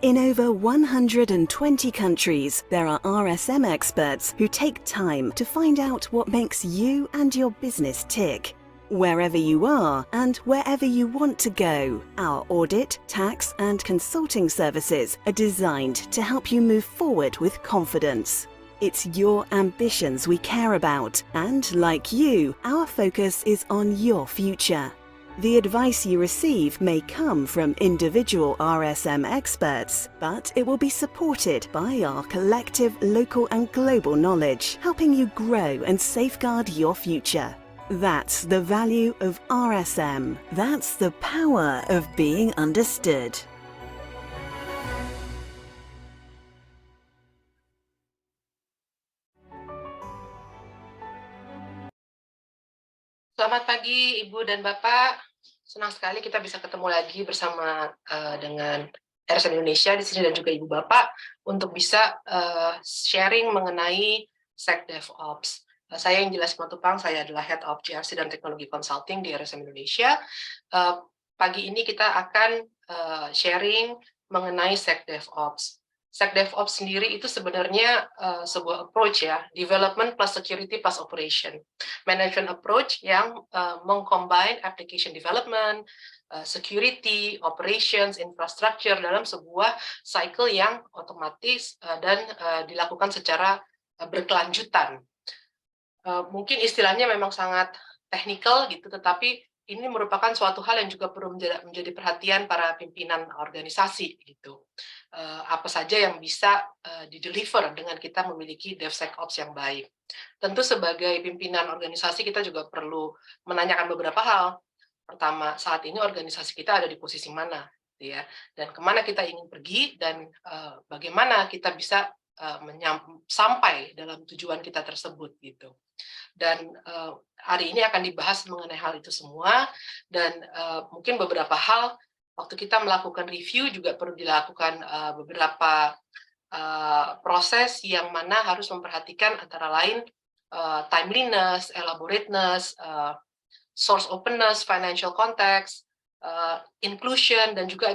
In over 120 countries, there are RSM experts who take time to find out what makes you and your business tick. Wherever you are and wherever you want to go, our audit, tax and consulting services are designed to help you move forward with confidence. It's your ambitions we care about, and like you, our focus is on your future. The advice you receive may come from individual RSM experts, but it will be supported by our collective local and global knowledge, helping you grow and safeguard your future. That's the value of RSM. That's the power of being understood. Selamat pagi Ibu dan Bapak. Senang sekali kita bisa ketemu lagi bersama dengan RSM Indonesia di sini dan juga Ibu Bapak untuk bisa sharing mengenai SecDevOps. Saya Injila Simatupang, saya adalah Head of GRC dan Teknologi Consulting di RSM Indonesia. Pagi ini kita akan sharing mengenai SecDevOps. SecDevOps sendiri itu sebenarnya sebuah approach ya, development plus security plus operation. Management approach yang mengcombine application development, security, operations, infrastructure dalam sebuah cycle yang otomatis dan dilakukan secara berkelanjutan. Mungkin istilahnya memang sangat technical gitu, tetapi ini merupakan suatu hal yang juga perlu menjadi perhatian para pimpinan organisasi gitu. Apa saja yang bisa dideliver dengan kita memiliki DevSecOps yang baik. Tentu sebagai pimpinan organisasi kita juga perlu menanyakan beberapa hal. Pertama, saat ini organisasi kita ada di posisi mana, gitu ya, dan kemana kita ingin pergi, dan bagaimana kita bisa sampai dalam tujuan kita tersebut gitu. Dan hari ini akan dibahas mengenai hal itu semua, dan mungkin beberapa hal waktu kita melakukan review juga perlu dilakukan beberapa proses yang mana harus memperhatikan antara lain timeliness, elaborateness, source openness, financial context, inclusion, dan juga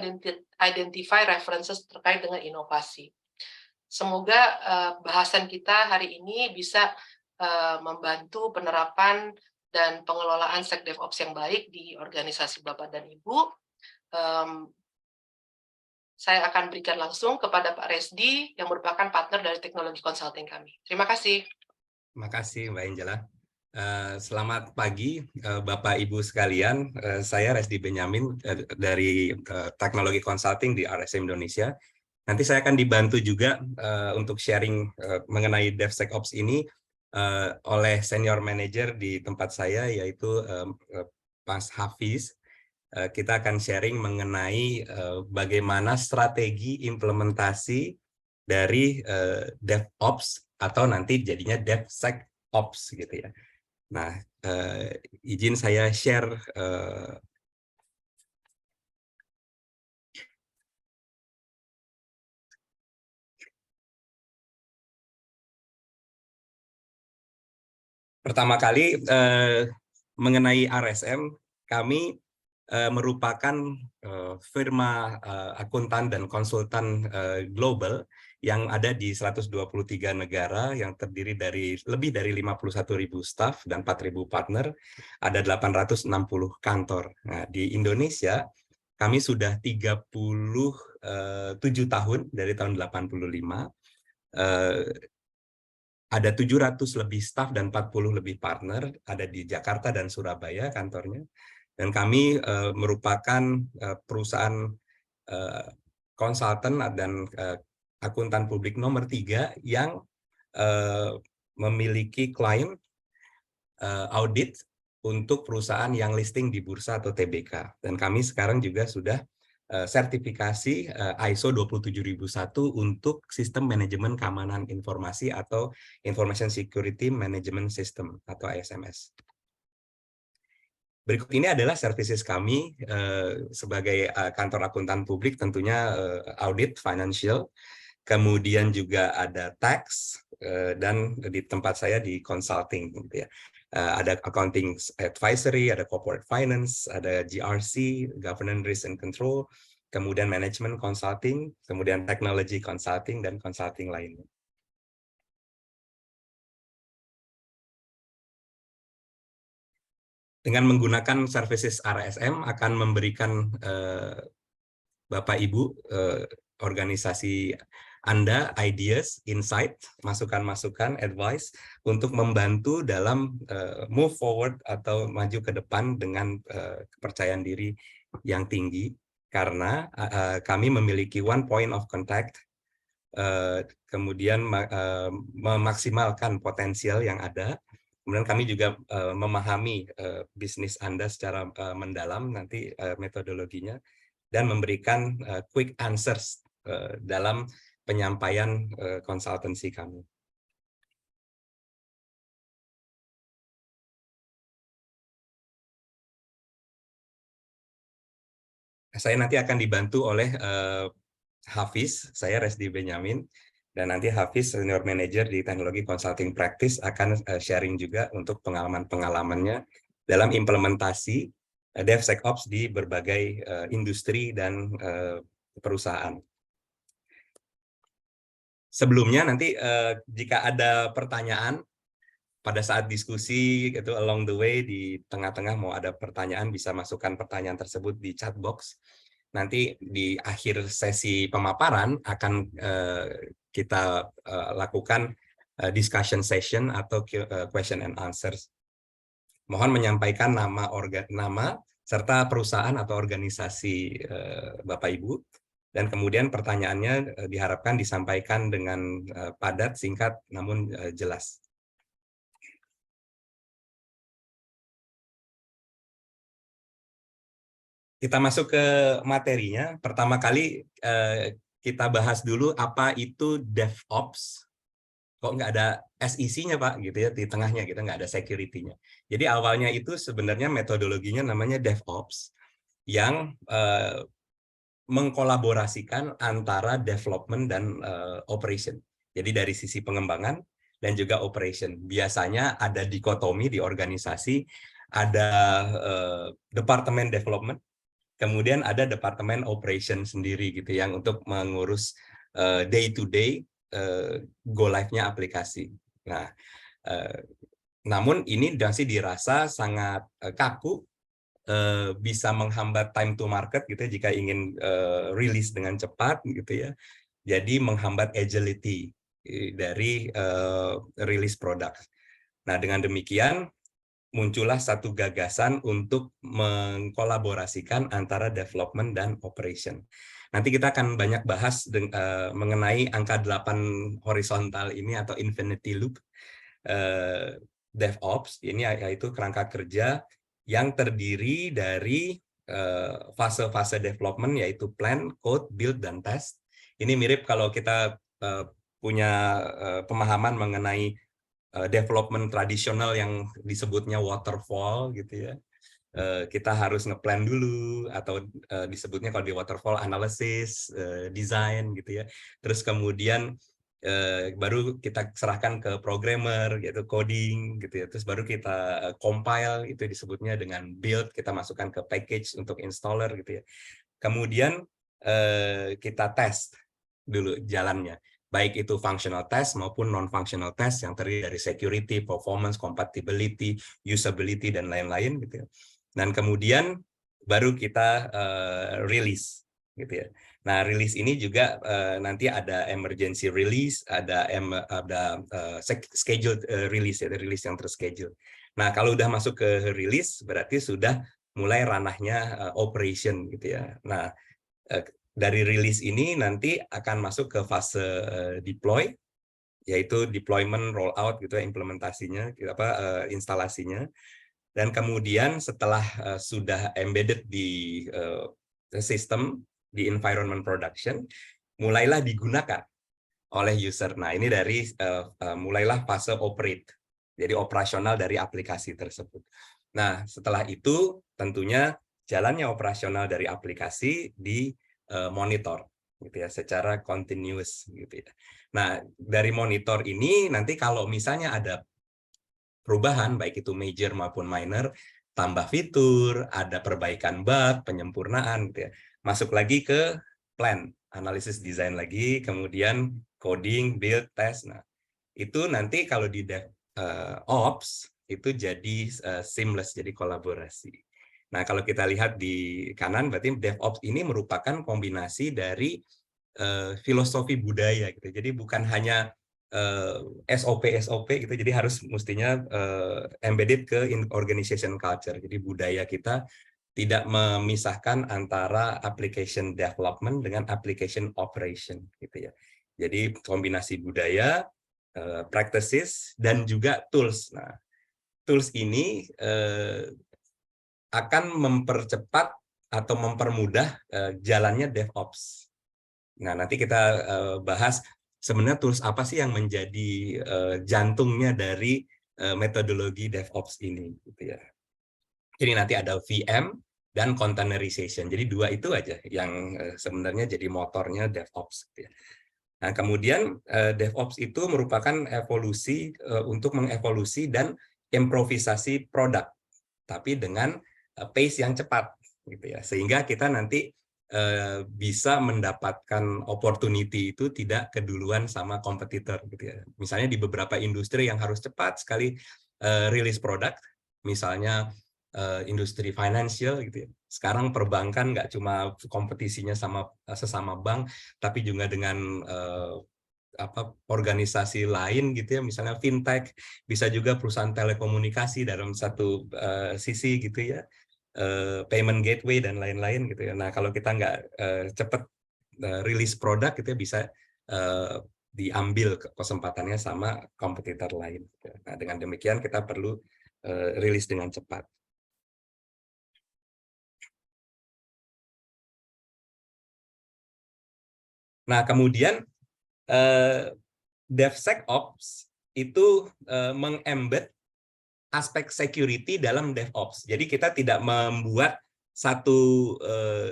identify references terkait dengan inovasi. Semoga bahasan kita hari ini bisa membantu penerapan dan pengelolaan SecDevOps yang baik di organisasi Bapak dan Ibu. Saya akan berikan langsung kepada Pak Resdi yang merupakan partner dari teknologi consulting kami. Terima kasih. Terima kasih Mbak Angela. Selamat pagi Bapak Ibu sekalian. Saya Resdi Benyamin dari teknologi consulting di RSM Indonesia. Nanti saya akan dibantu juga untuk sharing mengenai DevSecOps ini oleh senior manager di tempat saya, yaitu Mas Hafiz. Kita akan sharing mengenai bagaimana strategi implementasi dari DevOps atau nanti jadinya DevSecOps gitu ya. Nah, izin saya share pertama kali mengenai RSM, kami merupakan firma akuntan dan konsultan global yang ada di 123 negara, yang terdiri dari lebih dari 51.000 staff dan 4.000 partner, ada 860 kantor. Nah, di Indonesia kami sudah 37 tahun, dari tahun 85. Ada 700 lebih staff dan 40 lebih partner, ada di Jakarta dan Surabaya kantornya. Dan kami merupakan perusahaan konsultan dan akuntan publik nomor 3 yang memiliki klien audit untuk perusahaan yang listing di bursa atau TBK. Dan kami sekarang juga sudah sertifikasi ISO 27001 untuk sistem manajemen keamanan informasi atau Information Security Management System atau ISMS. Berikut ini adalah services kami sebagai kantor akuntan publik, tentunya audit, financial, kemudian juga ada tax, dan di tempat saya di consulting, gitu ya. Ada accounting advisory, ada corporate finance, ada GRC, governance risk and control, kemudian management consulting, kemudian technology consulting, dan consulting lainnya. Dengan menggunakan services RSM akan memberikan Bapak Ibu organisasi Anda ideas, insight, masukan-masukan, advice untuk membantu dalam move forward atau maju ke depan dengan kepercayaan diri yang tinggi, karena kami memiliki one point of contact, kemudian memaksimalkan potensial yang ada. Kemudian kami juga memahami bisnis Anda secara mendalam nanti metodologinya, dan memberikan quick answers dalam penyampaian konsultansi kami. Saya nanti akan dibantu oleh Hafiz, saya Resdi Benyamin, dan nanti Hafiz Senior Manager di Teknologi Consulting Practice akan sharing juga untuk pengalaman-pengalamannya dalam implementasi DevSecOps di berbagai industri dan perusahaan. Sebelumnya nanti jika ada pertanyaan pada saat diskusi itu along the way, di tengah-tengah mau ada pertanyaan, bisa masukkan pertanyaan tersebut di chat box. Nanti di akhir sesi pemaparan akan kita lakukan discussion session atau question and answers. Mohon menyampaikan nama serta perusahaan atau organisasi Bapak Ibu, dan kemudian pertanyaannya diharapkan disampaikan dengan padat, singkat, namun jelas. Kita masuk ke materinya. Pertama kali kita bahas dulu apa itu DevOps. Kok nggak ada SEC-nya Pak, gitu ya, di tengahnya kita nggak ada security-nya. Jadi awalnya itu sebenarnya metodologinya namanya DevOps, yang mengkolaborasikan antara development dan operation. Jadi dari sisi pengembangan dan juga operation. Biasanya ada dikotomi di organisasi, ada departemen development, kemudian ada departemen operation sendiri gitu, yang untuk mengurus day to day go live-nya aplikasi. Nah, namun ini masih dirasa sangat kaku, bisa menghambat time to market gitu ya, jika ingin rilis dengan cepat gitu ya. Jadi menghambat agility dari rilis produk. Nah, dengan demikian muncullah satu gagasan untuk mengkolaborasikan antara development dan operation. Nanti kita akan banyak bahas mengenai angka 8 horizontal ini atau infinity loop. DevOps ini yaitu kerangka kerja yang terdiri dari fase-fase development, yaitu plan, code, build, dan test. Ini mirip kalau kita punya pemahaman mengenai development tradisional yang disebutnya waterfall gitu ya. Kita harus ngeplan dulu, atau disebutnya kalau di waterfall analysis, design gitu ya. Terus kemudian baru kita serahkan ke programmer gitu, coding gitu ya. Terus baru kita compile, itu disebutnya dengan build, kita masukkan ke package untuk installer gitu ya. Kemudian kita test dulu jalannya, baik itu functional test maupun non-functional test yang terdiri dari security, performance, compatibility, usability, dan lain-lain gitu ya. Dan kemudian baru kita release gitu ya. Nah, release ini juga nanti ada emergency release, ada scheduled release, ya, release yang terschedule. Nah, kalau udah masuk ke release berarti sudah mulai ranahnya operation gitu ya. Nah, dari release ini nanti akan masuk ke fase deploy, yaitu deployment, rollout gitu ya, implementasinya, instalasinya. Dan kemudian setelah sudah embedded di sistem, di environment production, mulailah digunakan oleh user. Nah, ini dari mulailah fase operate, jadi operasional dari aplikasi tersebut. Nah, setelah itu tentunya jalannya operasional dari aplikasi di monitor gitu ya, secara continuous gitu ya. Nah, dari monitor ini nanti kalau misalnya ada perubahan, baik itu major maupun minor, tambah fitur, ada perbaikan bug, penyempurnaan gitu ya. masuk lagi ke plan, analisis desain lagi, kemudian coding, build, test. Nah, itu nanti kalau di DevOps itu jadi seamless, jadi kolaborasi. Nah, kalau kita lihat di kanan, berarti DevOps ini merupakan kombinasi dari filosofi budaya gitu. Jadi bukan hanya SOP gitu, jadi harus mestinya embedded ke organization culture. Jadi budaya kita tidak memisahkan antara application development dengan application operation gitu ya. Jadi kombinasi budaya, practices, dan juga tools. Nah, tools ini akan mempercepat atau mempermudah jalannya DevOps. Nah, nanti kita bahas sebenarnya tools apa sih yang menjadi jantungnya dari metodologi DevOps ini, gitu ya. Jadi nanti ada VM dan containerization. Jadi dua itu aja yang sebenarnya jadi motornya DevOps. Gitu ya. Nah, kemudian DevOps itu merupakan evolusi untuk mengevolusi dan improvisasi produk, tapi dengan pace yang cepat, gitu ya. Sehingga kita nanti bisa mendapatkan opportunity itu tidak keduluan sama kompetitor, gitu ya. Misalnya di beberapa industri yang harus cepat sekali rilis produk, misalnya industri financial, gitu ya. Sekarang perbankan nggak cuma kompetisinya sama sesama bank, tapi juga dengan organisasi lain, gitu ya, misalnya fintech, bisa juga perusahaan telekomunikasi dalam satu sisi, gitu ya. Payment gateway dan lain-lain gitu ya. Nah, kalau kita nggak cepat rilis produk itu bisa diambil kesempatannya sama kompetitor lain. Gitu. Nah, dengan demikian kita perlu rilis dengan cepat. Nah, kemudian DevSecOps itu mengembed aspek security dalam DevOps. Jadi kita tidak membuat satu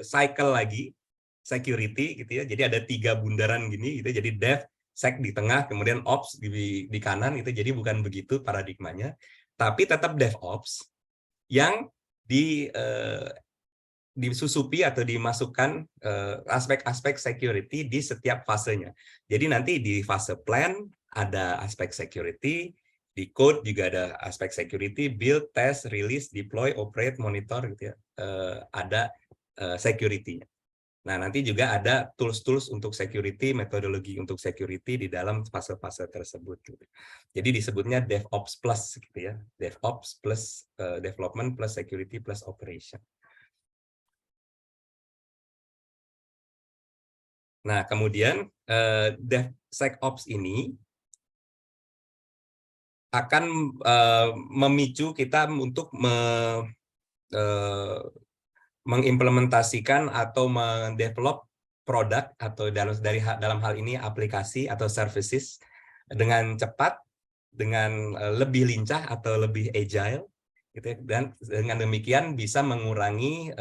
cycle lagi security gitu ya. Jadi ada 3 bundaran gini gitu. Jadi Dev, Sec di tengah, kemudian Ops di kanan itu. Jadi bukan begitu paradigmanya. Tapi tetap DevOps yang disusupi atau dimasukkan aspek-aspek security di setiap fasenya. Jadi nanti di fase plan ada aspek security, di code juga ada aspek security, build, test, release, deploy, operate, monitor gitu ya. Ada security-nya. Nah, nanti juga ada tools-tools untuk security, metodologi untuk security di dalam fase-fase tersebut. Gitu. Jadi disebutnya DevOps plus gitu ya. DevOps plus development plus security plus operation. Nah, kemudian DevSecOps ini akan memicu kita untuk mengimplementasikan atau mendevelop produk atau dalam hal ini aplikasi atau services dengan cepat, dengan lebih lincah atau lebih agile, gitu ya. Dan dengan demikian bisa mengurangi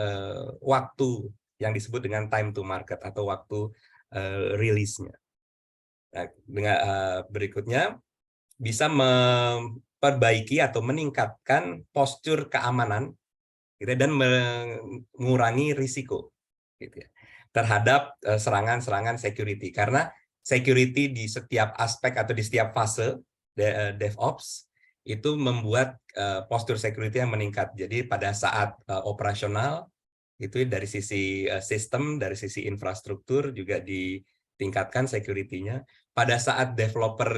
waktu yang disebut dengan time to market atau waktu rilisnya. Nah, dengan berikutnya bisa memperbaiki atau meningkatkan postur keamanan gitu, dan mengurangi risiko gitu ya, terhadap serangan-serangan security, karena security di setiap aspek atau di setiap fase DevOps itu membuat postur security yang meningkat. Jadi pada saat operasional itu dari sisi sistem, dari sisi infrastruktur juga ditingkatkan security-nya. Pada saat developer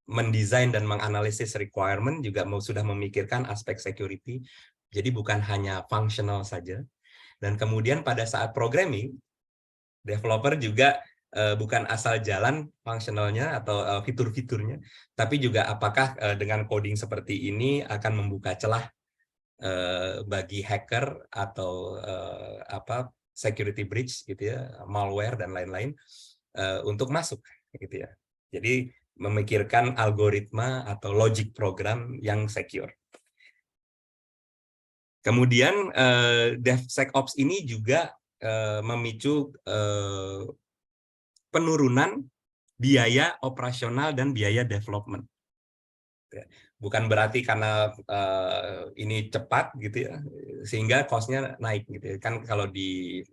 mendesain dan menganalisis requirement juga sudah memikirkan aspek security. Jadi bukan hanya functional saja. Dan kemudian pada saat programming, developer juga bukan asal jalan functionalnya atau fitur-fiturnya, tapi juga apakah dengan coding seperti ini akan membuka celah bagi hacker atau security breach gitu ya, malware dan lain-lain untuk masuk gitu ya. Jadi memikirkan algoritma atau logic program yang secure. Kemudian DevSecOps ini juga memicu penurunan biaya operasional dan biaya development. Bukan berarti karena ini cepat gitu ya, sehingga cost-nya naik gitu ya. Kan kalau di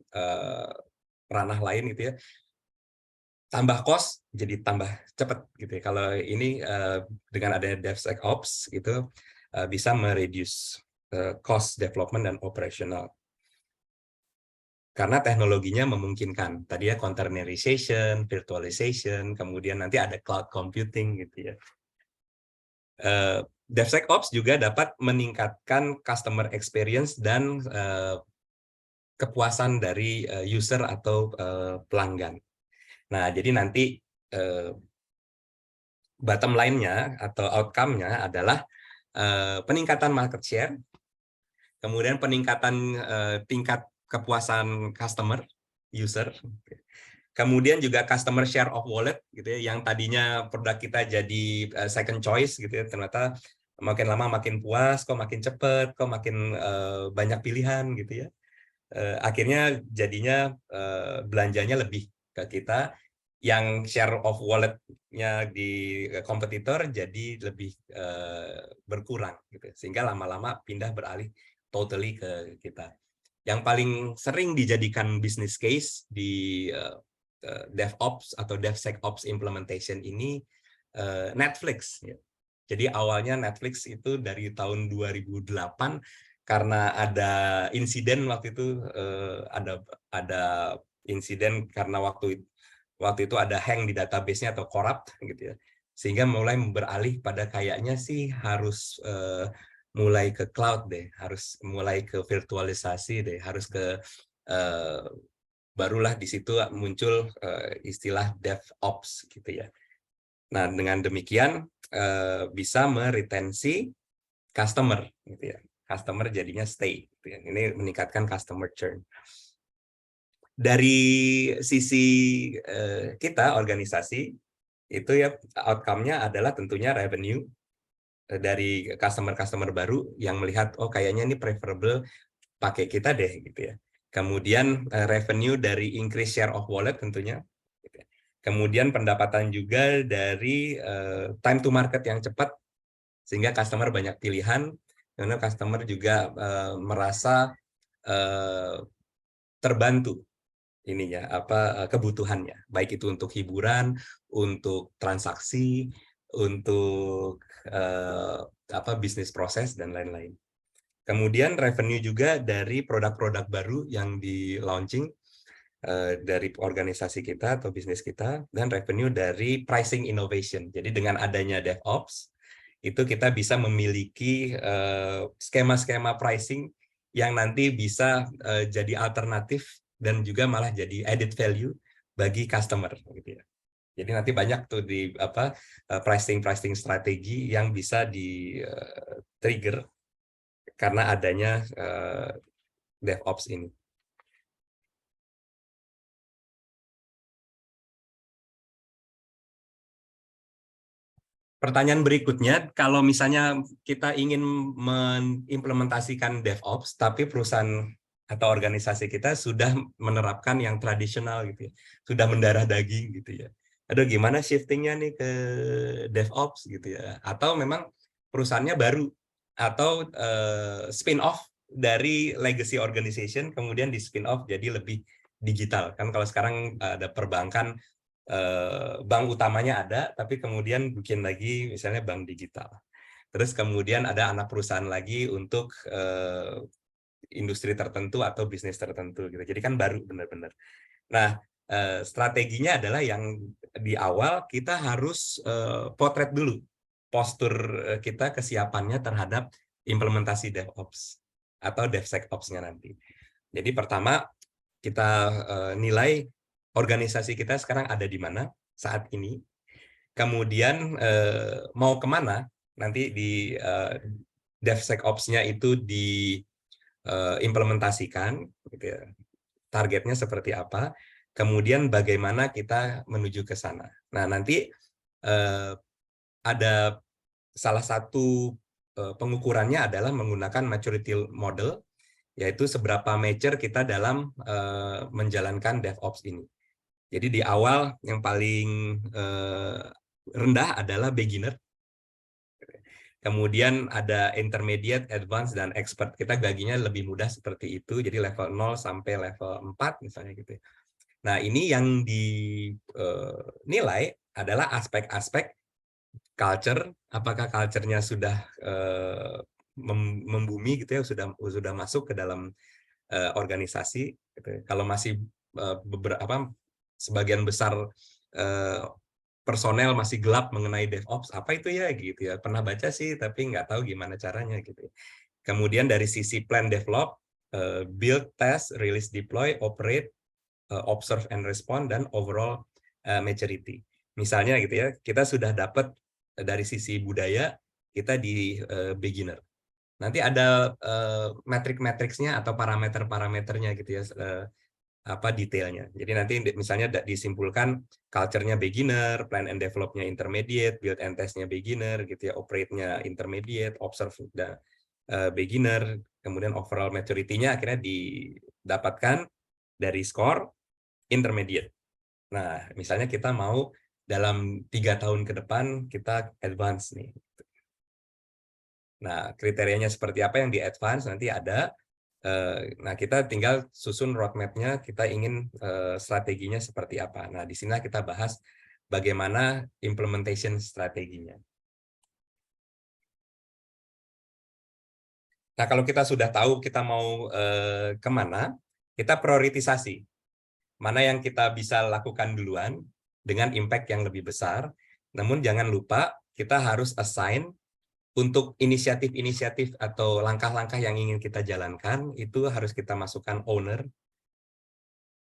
ranah lain gitu ya, tambah cost jadi tambah cepat gitu ya. Kalau ini dengan adanya DevSecOps gitu bisa mereduce cost development dan operational. Karena teknologinya memungkinkan. Tadi ya containerization, virtualization, kemudian nanti ada cloud computing gitu ya. DevSecOps juga dapat meningkatkan customer experience dan kepuasan dari user atau pelanggan. Nah, jadi nanti bottom line-nya atau outcome-nya adalah peningkatan market share, kemudian peningkatan tingkat kepuasan customer, user, kemudian juga customer share of wallet, gitu ya, yang tadinya produk kita jadi second choice, gitu ya, ternyata makin lama makin puas, kok makin cepat, kok makin banyak pilihan, gitu ya. Akhirnya jadinya belanjanya lebih ke kita, yang share of wallet-nya di kompetitor jadi lebih berkurang gitu, sehingga lama-lama pindah beralih totally ke kita. Yang paling sering dijadikan business case di DevOps atau DevSecOps implementation ini Netflix ya. Jadi awalnya Netflix itu dari tahun 2008 karena ada insiden waktu itu, ada insiden karena waktu itu ada hang di database-nya atau corrupt gitu ya, sehingga mulai beralih pada kayaknya sih harus mulai ke cloud deh, harus mulai ke virtualisasi deh, harus ke barulah di situ muncul istilah DevOps gitu ya. Nah, dengan demikian bisa meretensi customer gitu ya. Customer jadinya stay gitu ya. Ini meningkatkan customer churn. Dari sisi kita organisasi itu ya, outcome-nya adalah tentunya revenue dari customer baru yang melihat oh kayaknya ini preferable pakai kita deh gitu ya. Kemudian revenue dari increase share of wallet tentunya. Gitu ya. Kemudian pendapatan juga dari time to market yang cepat sehingga customer banyak pilihan, karena customer juga merasa terbantu ininya kebutuhannya, baik itu untuk hiburan, untuk transaksi, untuk bisnis proses dan lain-lain. Kemudian revenue juga dari produk-produk baru yang di launching dari organisasi kita atau bisnis kita, dan revenue dari pricing innovation. Jadi dengan adanya DevOps itu kita bisa memiliki skema-skema pricing yang nanti bisa jadi alternatif dan juga malah jadi added value bagi customer gitu ya. Jadi nanti banyak tuh di pricing strategi yang bisa di trigger karena adanya DevOps ini. Pertanyaan berikutnya, kalau misalnya kita ingin mengimplementasikan DevOps, tapi perusahaan atau organisasi kita sudah menerapkan yang tradisional gitu ya, sudah mendarah daging gitu ya. Aduh, gimana shiftingnya nih ke DevOps gitu ya? Atau memang perusahaannya baru atau spin-off dari legacy organization kemudian di spin-off jadi lebih digital. Kan kalau sekarang ada perbankan, bank utamanya ada, tapi kemudian bikin lagi misalnya bank digital. Terus kemudian ada anak perusahaan lagi untuk industri tertentu atau bisnis tertentu gitu. Jadi kan baru benar-benar. Nah, strateginya adalah yang di awal kita harus potret dulu postur kita, kesiapannya terhadap implementasi DevOps atau DevSecOps-nya nanti. Jadi pertama kita nilai organisasi kita sekarang ada di mana saat ini, kemudian mau kemana nanti di DevSecOps-nya itu diimplementasikan, gitu ya. Targetnya seperti apa, kemudian bagaimana kita menuju ke sana. Nah, nanti ada salah satu pengukurannya adalah menggunakan maturity model, yaitu seberapa mature kita dalam menjalankan DevOps ini. Jadi di awal yang paling rendah adalah beginner. Kemudian ada intermediate, advanced, dan expert. Kita baginya lebih mudah seperti itu. Jadi level 0 sampai level 4 misalnya gitu. Nah, ini yang dinilai adalah aspek-aspek culture. Apakah culture-nya sudah membumi gitu ya, sudah masuk ke dalam organisasi. Gitu. Kalau masih sebagian besar personel masih gelap mengenai DevOps, apa itu ya gitu ya, pernah baca sih tapi nggak tahu gimana caranya gitu. Kemudian dari sisi plan develop, build, test, release, deploy, operate, observe and respond, dan overall maturity. Misalnya gitu ya, kita sudah dapat dari sisi budaya kita di beginner. Nanti ada metrik-metriksnya atau parameter-parameternya gitu ya, apa detailnya. Jadi nanti misalnya disimpulkan culture-nya beginner, plan and develop-nya intermediate, build and test-nya beginner gitu ya, operate-nya intermediate, observe beginner, kemudian overall maturity-nya akhirnya didapatkan dari skor intermediate. Nah, misalnya kita mau dalam 3 tahun ke depan kita advance nih. Nah, kriterianya seperti apa yang di advance nanti ada. Nah, kita tinggal susun roadmap-nya, kita ingin strateginya seperti apa. Nah, di sini kita bahas bagaimana implementation strateginya. Nah, kalau kita sudah tahu kita mau kemana, kita prioritisasi. Mana yang kita bisa lakukan duluan dengan impact yang lebih besar. Namun jangan lupa kita harus assign untuk inisiatif-inisiatif atau langkah-langkah yang ingin kita jalankan, itu harus kita masukkan owner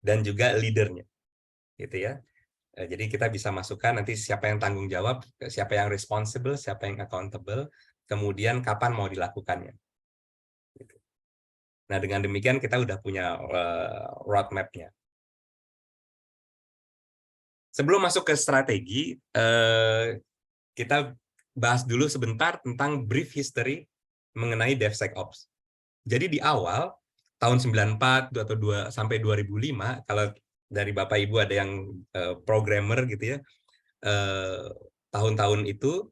dan juga leadernya, gitu ya. Jadi kita bisa masukkan nanti siapa yang tanggung jawab, siapa yang responsible, siapa yang accountable, kemudian kapan mau dilakukannya. Gitu. Nah, dengan demikian kita udah punya roadmap-nya. Sebelum masuk ke strategi, kita bahas dulu sebentar tentang brief history mengenai DevSecOps. Jadi di awal tahun 94 atau sampai 2005, kalau dari Bapak Ibu ada yang programmer gitu ya, tahun-tahun itu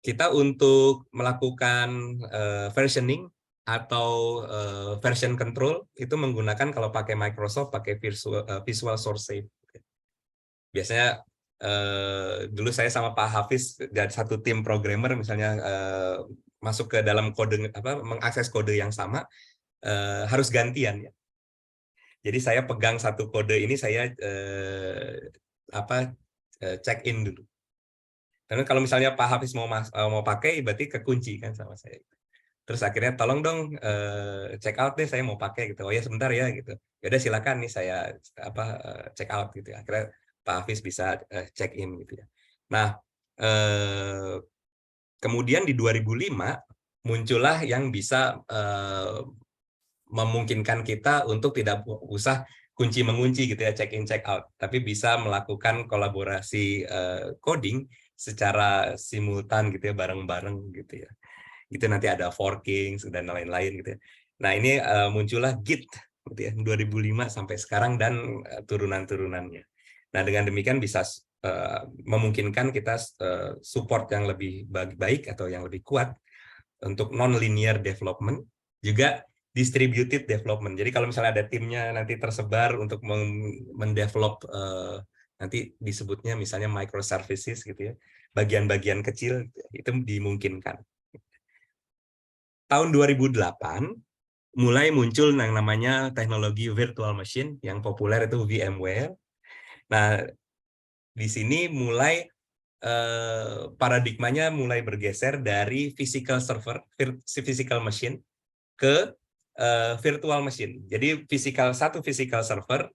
kita untuk melakukan versioning atau version control itu menggunakan, kalau pakai Microsoft pakai Visual Source Safe. Biasanya dulu saya sama Pak Hafiz dari satu tim programmer misalnya masuk ke dalam kode, mengakses kode yang sama, harus gantian ya. Jadi saya pegang satu kode ini, saya check in dulu. Karena kalau misalnya Pak Hafiz mau pakai, berarti kekunci kan sama saya. Terus akhirnya tolong dong check out deh, saya mau pakai gitu. Oh ya sebentar ya gitu. Ya udah silakan nih saya check out gitu. Akhirnya Pak Hafiz bisa check in gitu ya. Nah, kemudian di 2005 muncullah yang bisa memungkinkan kita untuk tidak usah kunci mengunci gitu ya, check in check out, tapi bisa melakukan kolaborasi coding secara simultan gitu ya, bareng-bareng gitu ya. Itu nanti ada forking dan lain-lain gitu ya. Nah, ini muncullah Git gitu ya, 2005 sampai sekarang dan turunan-turunannya. Nah, dengan demikian bisa memungkinkan kita support yang lebih baik atau yang lebih kuat untuk non-linear development, juga distributed development. Jadi kalau misalnya ada timnya nanti tersebar untuk mendevelop, nanti disebutnya misalnya microservices gitu ya, bagian-bagian kecil, itu dimungkinkan. Tahun 2008 mulai muncul yang namanya teknologi virtual machine, yang populer itu VMware. Nah, di sini mulai paradigmanya mulai bergeser dari physical server, physical machine, ke virtual machine. Jadi satu physical server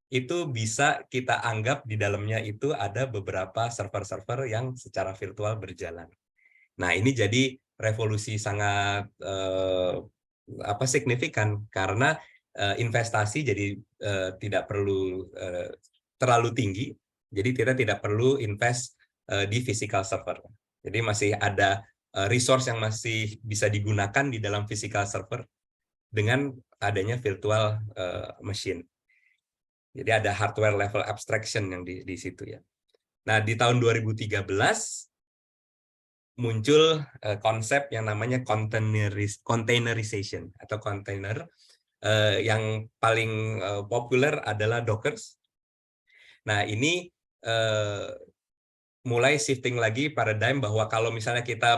itu bisa kita anggap di dalamnya itu ada beberapa server-server yang secara virtual berjalan. Nah, ini jadi revolusi sangat signifikan, karena investasi jadi tidak perlu terlalu tinggi. Jadi kita tidak perlu invest di physical server. Jadi masih ada resource yang masih bisa digunakan di dalam physical server dengan adanya virtual machine. Jadi ada hardware level abstraction yang di situ ya. Nah, di tahun 2013 muncul konsep yang namanya containerization atau container. Yang paling populer adalah Docker. Nah, ini mulai shifting lagi paradigm bahwa kalau misalnya kita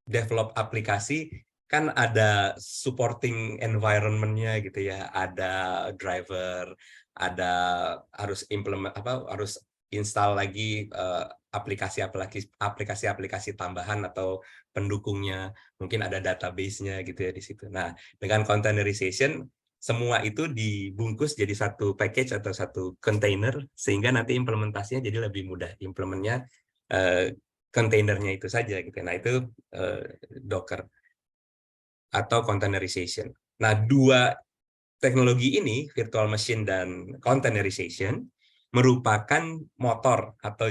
develop aplikasi, kan ada supporting environment-nya gitu ya, ada driver, ada harus harus install lagi aplikasi-aplikasi tambahan atau pendukungnya, mungkin ada database-nya gitu ya di situ. Nah, dengan containerization semua itu dibungkus jadi satu package atau satu container sehingga nanti implementasinya jadi lebih mudah. Implementnya kontainernya itu saja gitu. Nah, itu Docker atau containerization. Nah, dua teknologi ini, virtual machine dan containerization, merupakan motor atau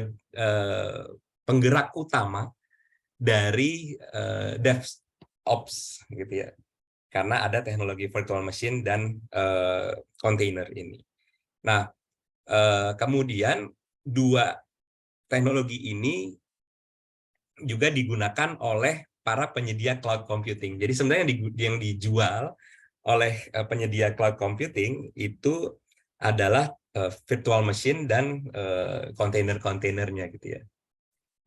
penggerak utama dari DevOps gitu ya. Karena ada teknologi virtual machine dan container ini. Nah, kemudian dua teknologi ini juga digunakan oleh para penyedia cloud computing. Jadi sebenarnya yang dijual oleh penyedia cloud computing itu adalah virtual machine dan kontainer-kontainernya gitu ya.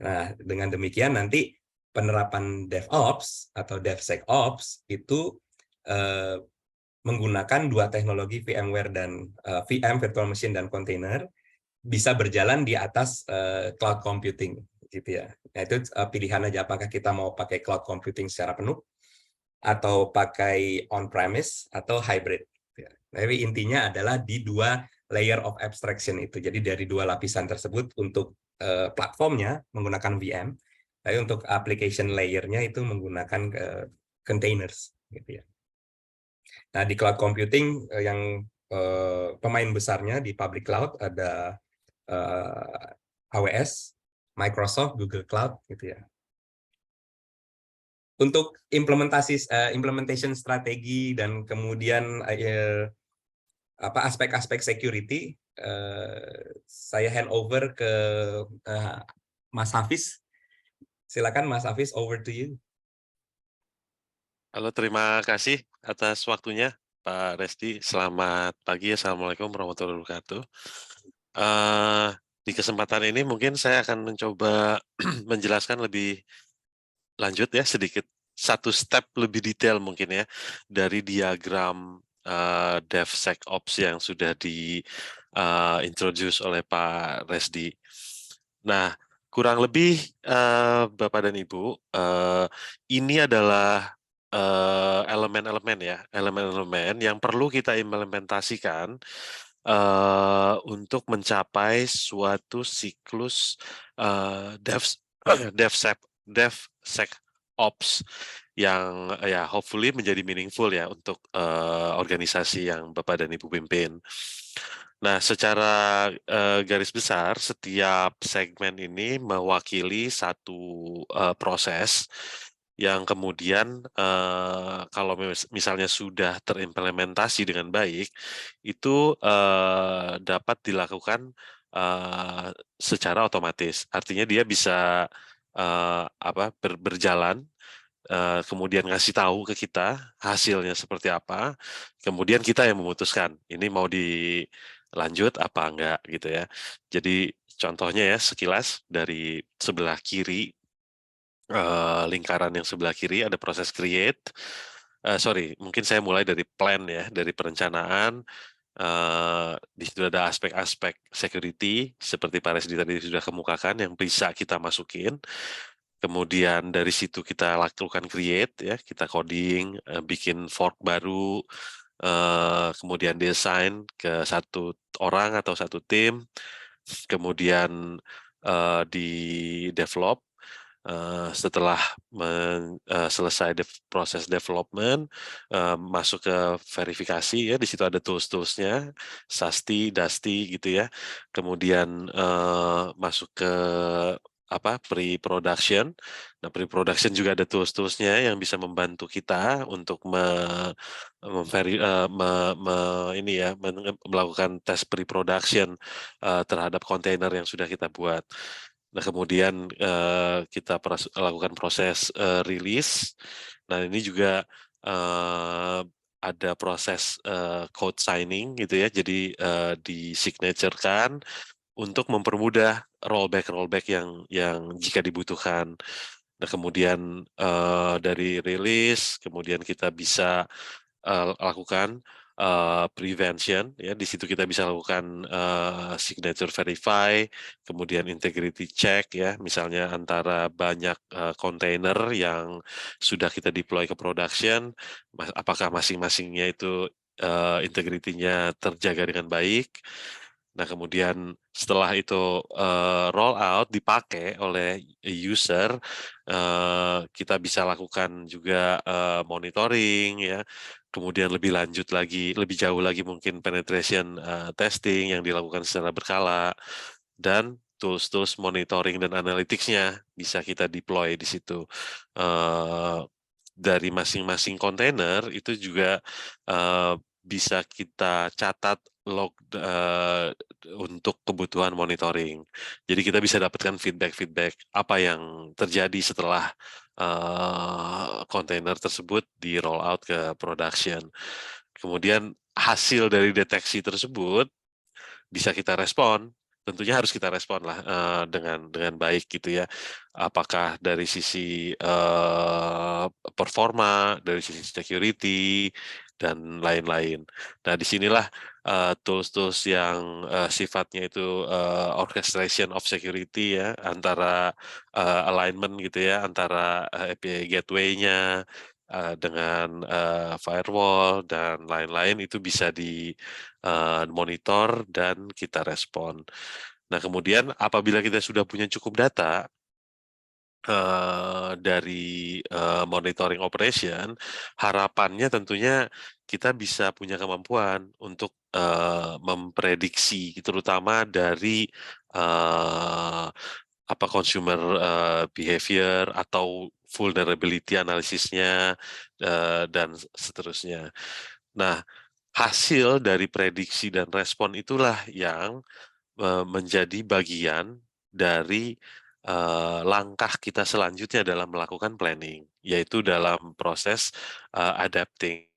Nah, dengan demikian nanti penerapan DevOps atau DevSecOps itu menggunakan dua teknologi VMware dan VM, virtual machine dan container, bisa berjalan di atas cloud computing gitu ya. Nah, itu pilihan aja apakah kita mau pakai cloud computing secara penuh atau pakai on-premise atau hybrid. Tapi intinya adalah di dua layer of abstraction itu. Jadi dari dua lapisan tersebut untuk platformnya menggunakan VM, tapi untuk application layer-nya itu menggunakan containers gitu ya. Nah, di cloud computing yang pemain besarnya di public cloud ada AWS, Microsoft, Google Cloud gitu ya. Untuk implementation strategi dan kemudian aspek-aspek security, saya hand over ke Mas Hafiz. Silakan Mas Hafiz, over to you. Halo, terima kasih atas waktunya Pak Resti. Selamat pagi, Assalamualaikum warahmatullahi wabarakatuh. Di kesempatan ini mungkin saya akan mencoba menjelaskan lebih lanjut ya, sedikit satu step lebih detail mungkin ya, dari diagram DevSecOps yang sudah introduce oleh Pak Resdi. Nah, kurang lebih Bapak dan Ibu, ini adalah elemen-elemen ya, elemen-elemen yang perlu kita implementasikan untuk mencapai suatu siklus DevSecOps yang ya hopefully menjadi meaningful ya untuk organisasi yang Bapak dan Ibu pimpin. Nah, secara garis besar, setiap segmen ini mewakili satu proses yang kemudian kalau misalnya sudah terimplementasi dengan baik, itu dapat dilakukan secara otomatis. Artinya dia bisa berjalan, kemudian ngasih tahu ke kita hasilnya seperti apa, kemudian kita yang memutuskan ini mau dilanjut apa enggak gitu ya. Jadi contohnya ya sekilas dari sebelah kiri, lingkaran yang sebelah kiri ada proses create. Mungkin saya mulai dari plan ya, dari perencanaan. Di situ ada aspek-aspek security seperti Pak Resdi tadi sudah kemukakan yang bisa kita masukin. Kemudian dari situ kita lakukan create ya, kita coding, bikin fork baru, kemudian desain ke satu orang atau satu tim, kemudian di develop. Setelah selesai proses development, masuk ke verifikasi ya, di situ ada tools-toolsnya, SAST, DAST gitu ya. Kemudian masuk ke pre-production. Nah, pre-production juga ada tools-toolsnya yang bisa membantu kita untuk melakukan tes pre-production terhadap kontainer yang sudah kita buat. Nah, kemudian kita lakukan proses rilis. Nah, ini juga ada proses code signing gitu ya. Jadi di-signature-kan untuk mempermudah rollback yang jika dibutuhkan. Nah, kemudian dari rilis, kemudian kita bisa lakukan prevention, ya. Di situ kita bisa lakukan signature verify, kemudian integrity check, ya. Misalnya antara banyak kontainer yang sudah kita deploy ke production, apakah masing-masingnya itu integrity-nya terjaga dengan baik. Nah, kemudian setelah itu roll out dipakai oleh user, kita bisa lakukan juga monitoring, ya. Kemudian lebih lanjut lagi, lebih jauh lagi mungkin penetration testing yang dilakukan secara berkala, dan tools-tools monitoring dan analytics-nya bisa kita deploy di situ. Dari masing-masing kontainer itu juga bisa kita catat log untuk kebutuhan monitoring. Jadi kita bisa dapatkan feedback-feedback apa yang terjadi setelah kontainer tersebut di roll out ke production. Kemudian hasil dari deteksi tersebut bisa kita respon. Tentunya harus kita respon lah dengan baik gitu ya. Apakah dari sisi performa, dari sisi security, dan lain-lain. Nah, disinilah tools-tools yang sifatnya itu orchestration of security, ya, antara alignment gitu ya, antara API gateway-nya dengan firewall dan lain-lain, itu bisa monitor dan kita respon. Nah, kemudian apabila kita sudah punya cukup data dari monitoring operation, harapannya tentunya kita bisa punya kemampuan untuk memprediksi, terutama dari consumer behavior atau vulnerability analisisnya dan seterusnya. Nah, hasil dari prediksi dan respon itulah yang menjadi bagian dari langkah kita selanjutnya dalam melakukan planning, yaitu dalam proses adapting.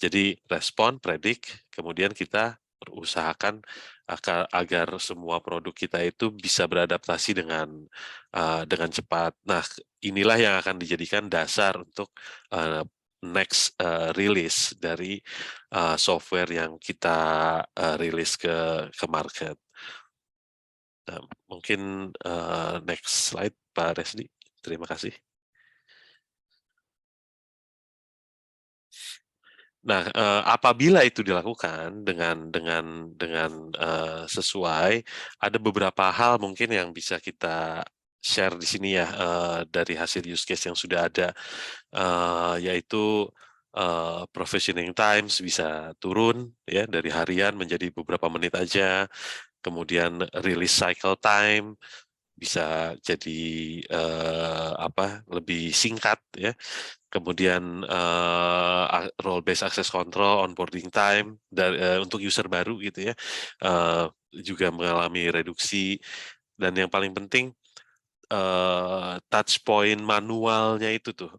Jadi respon, predict, kemudian kita berusahakan agar semua produk kita itu bisa beradaptasi dengan cepat. Nah, inilah yang akan dijadikan dasar untuk next release dari software yang kita rilis ke market. Nah, mungkin next slide, Pak Resdi. Terima kasih. Nah, apabila itu dilakukan dengan sesuai, ada beberapa hal mungkin yang bisa kita share di sini ya, dari hasil use case yang sudah ada, yaitu provisioning times bisa turun ya dari harian menjadi beberapa menit aja. Kemudian release cycle time bisa jadi lebih singkat ya. Kemudian role based access control, onboarding time untuk user baru gitu ya, juga mengalami reduksi. Dan yang paling penting touch point manualnya itu tuh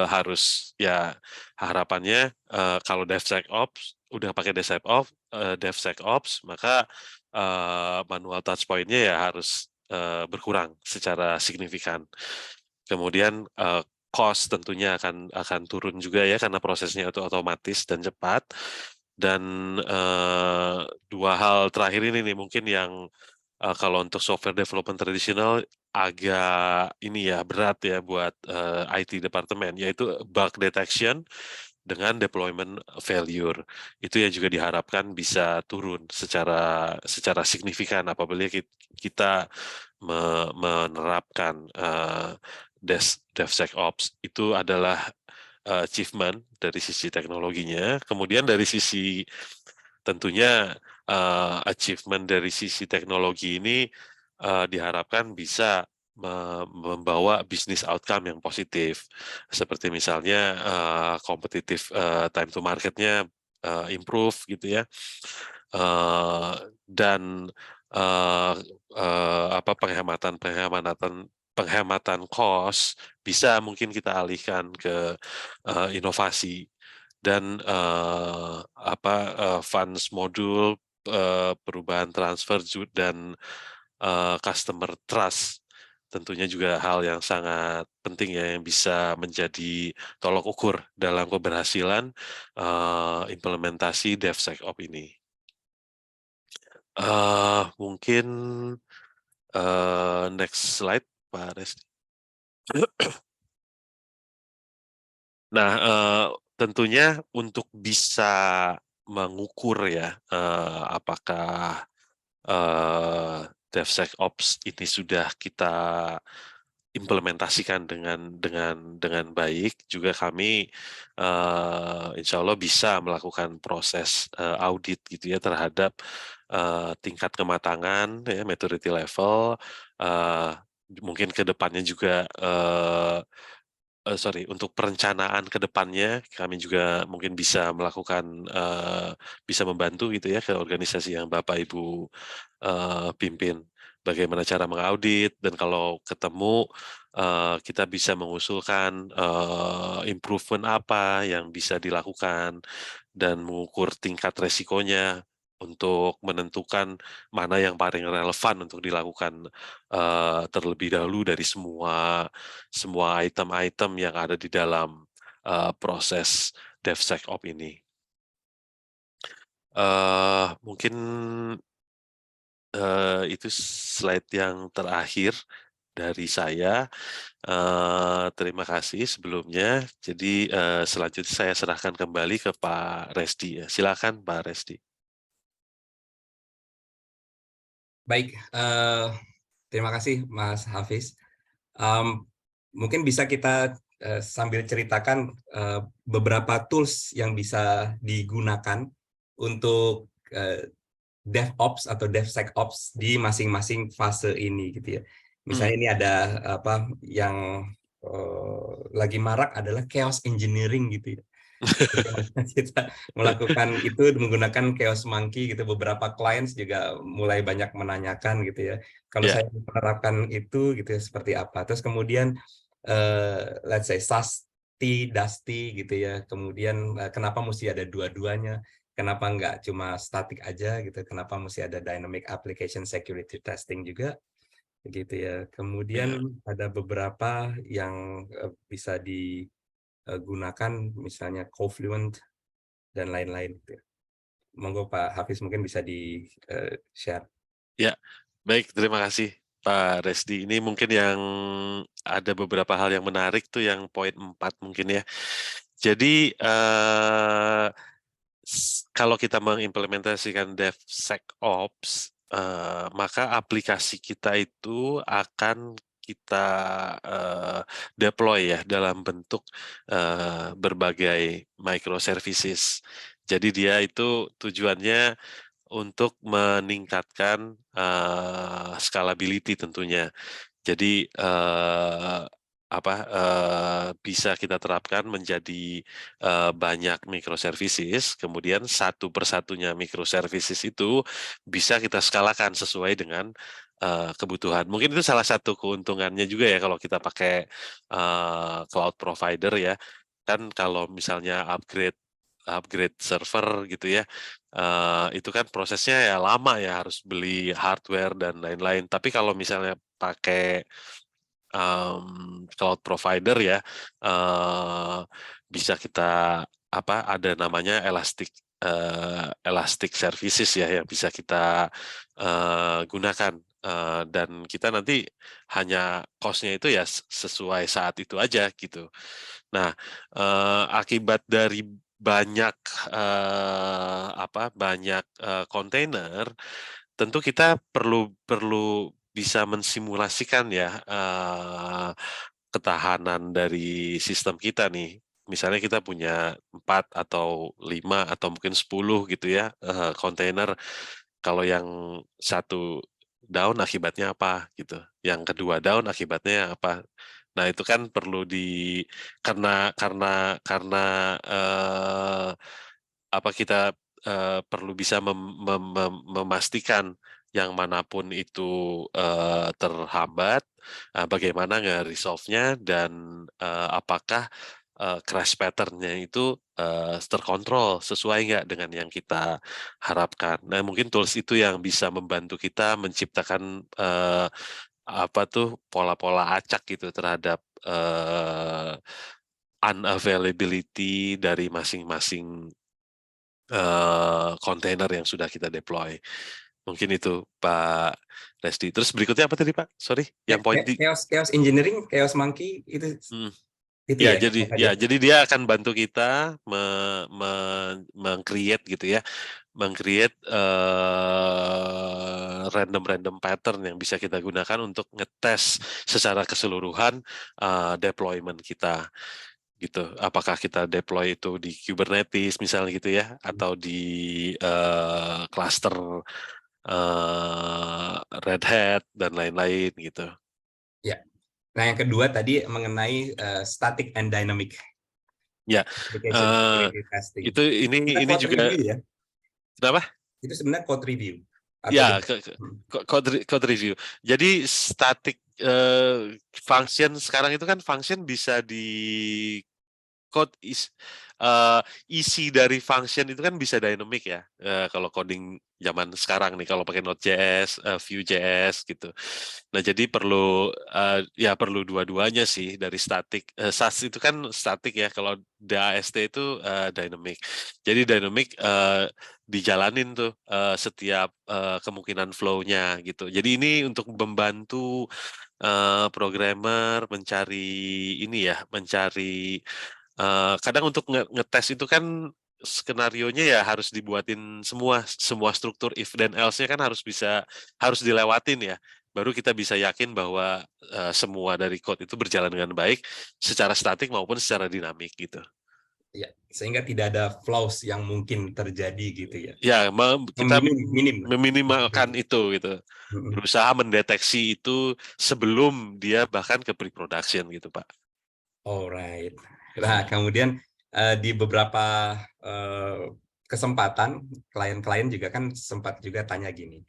harus, ya, harapannya kalau DevSecOps udah pakai DevSecOps, maka manual touch point-nya ya harus berkurang secara signifikan. Kemudian cost tentunya akan turun juga ya, karena prosesnya itu otomatis dan cepat. Dan dua hal terakhir ini nih mungkin yang kalau untuk software development tradisional agak ini ya berat ya buat IT departemen, yaitu bug detection dengan deployment failure. Itu yang juga diharapkan bisa turun secara signifikan apabila kita menerapkan DevSecOps. Itu adalah achievement dari sisi teknologinya. Kemudian dari sisi tentunya achievement dari sisi teknologi ini diharapkan bisa membawa bisnis outcome yang positif, seperti misalnya kompetitif time to market-nya improve gitu ya, dan penghematan cost bisa mungkin kita alihkan ke inovasi dan funds modul, perubahan transfer dan customer trust. Tentunya juga hal yang sangat penting ya yang bisa menjadi tolok ukur dalam keberhasilan implementasi DevSecOps ini. Mungkin next slide, Pak Resti. Nah, tentunya untuk bisa mengukur ya, apakah DevSecOps ini sudah kita implementasikan dengan baik, juga kami insya Allah bisa melakukan proses audit gitu ya terhadap tingkat kematangan ya maturity level, mungkin ke depannya juga untuk perencanaan ke depannya kami juga mungkin bisa melakukan bisa membantu gitu ya ke organisasi yang Bapak Ibu pimpin. Bagaimana cara mengaudit dan kalau ketemu kita bisa mengusulkan improvement apa yang bisa dilakukan dan mengukur tingkat resikonya untuk menentukan mana yang paling relevan untuk dilakukan terlebih dahulu dari semua item-item yang ada di dalam proses DevSecOps ini. Mungkin itu slide yang terakhir dari saya. Terima kasih sebelumnya. Jadi selanjutnya saya serahkan kembali ke Pak Resti. Silakan Pak Resti. Baik, terima kasih Mas Hafiz. Mungkin bisa kita sambil ceritakan beberapa tools yang bisa digunakan untuk DevOps atau DevSecOps di masing-masing fase ini gitu ya. Misalnya ini ada apa yang lagi marak adalah chaos engineering gitu ya. Kita melakukan itu menggunakan Chaos Monkey gitu, beberapa clients juga mulai banyak menanyakan gitu ya. Kalau saya menerapkan itu gitu ya, seperti apa. Terus kemudian let's say SAST, Dusty gitu ya. Kemudian kenapa mesti ada dua-duanya? Kenapa nggak cuma static aja gitu? Kenapa mesti ada Dynamic Application Security Testing juga? Gitu ya. Kemudian ada beberapa yang bisa digunakan, misalnya Confluent dan lain-lain. Monggo Pak Hafiz mungkin bisa di-share. Ya, baik, terima kasih Pak Resdi. Ini mungkin yang ada beberapa hal yang menarik tuh yang poin 4 mungkin ya. Jadi kalau kita mengimplementasikan DevSecOps, maka aplikasi kita itu akan kita deploy ya dalam bentuk berbagai microservices. Jadi dia itu tujuannya untuk meningkatkan scalability tentunya. Jadi bisa kita terapkan menjadi banyak microservices, kemudian satu persatunya microservices itu bisa kita skalakan sesuai dengan kebutuhan. Mungkin itu salah satu keuntungannya juga ya kalau kita pakai cloud provider ya. Kan kalau misalnya upgrade server gitu ya, itu kan prosesnya ya lama ya, harus beli hardware dan lain-lain. Tapi kalau misalnya pakai cloud provider ya, bisa kita ada namanya elastic services ya yang bisa kita gunakan, dan kita nanti hanya cost-nya itu ya sesuai saat itu aja gitu. Nah, akibat dari banyak kontainer, tentu kita perlu bisa mensimulasikan ya ketahanan dari sistem kita nih. Misalnya kita punya 4 atau 5 atau mungkin 10 gitu ya kontainer. Kalau yang satu down akibatnya apa gitu. Yang kedua down akibatnya apa. Nah, itu kan perlu karena kita perlu bisa memastikan yang manapun itu terhambat, bagaimana nge-resolve-nya dan apakah crash pattern-nya itu terkontrol sesuai nggak dengan yang kita harapkan. Nah, mungkin tools itu yang bisa membantu kita menciptakan apa tuh pola-pola acak gitu terhadap unavailability dari masing-masing kontainer yang sudah kita deploy. Mungkin itu Pak Resti. Terus berikutnya apa tadi Pak? Sorry, yang poin di Chaos engineering, chaos monkey itu ya, ya. jadi dia akan bantu kita meng-create gitu ya, meng-create random pattern yang bisa kita gunakan untuk ngetes secara keseluruhan deployment kita gitu. Apakah kita deploy itu di Kubernetes misalnya gitu ya, atau di cluster Red Hat dan lain-lain gitu. Ya. Nah, yang kedua tadi mengenai static and dynamic Ya, application security testing. itu ini Code juga review ya. kenapa? Itu sebenarnya code review. Ya, code review. Jadi static function sekarang itu kan function bisa di code isi dari function itu kan bisa dynamic ya. Kalau coding zaman sekarang nih, kalau pakai Node.js, Vue.js gitu. Nah, jadi perlu perlu dua-duanya sih dari static. SAS itu kan static ya, kalau DAST itu dynamic. Jadi dynamic dijalanin tuh setiap kemungkinan flow-nya gitu. Jadi ini untuk membantu programmer mencari kadang untuk ngetes itu kan skenarionya ya harus dibuatin semua struktur if dan else-nya kan harus dilewatin ya. Baru kita bisa yakin bahwa semua dari code itu berjalan dengan baik secara statik maupun secara dinamik gitu. Ya, sehingga tidak ada flaws yang mungkin terjadi gitu ya. Ya, kita minim. meminimalkan itu gitu. Berusaha mendeteksi itu sebelum dia bahkan ke pre-production gitu, Pak. Alright. Nah, kemudian di beberapa kesempatan klien-klien juga kan sempat juga tanya gini,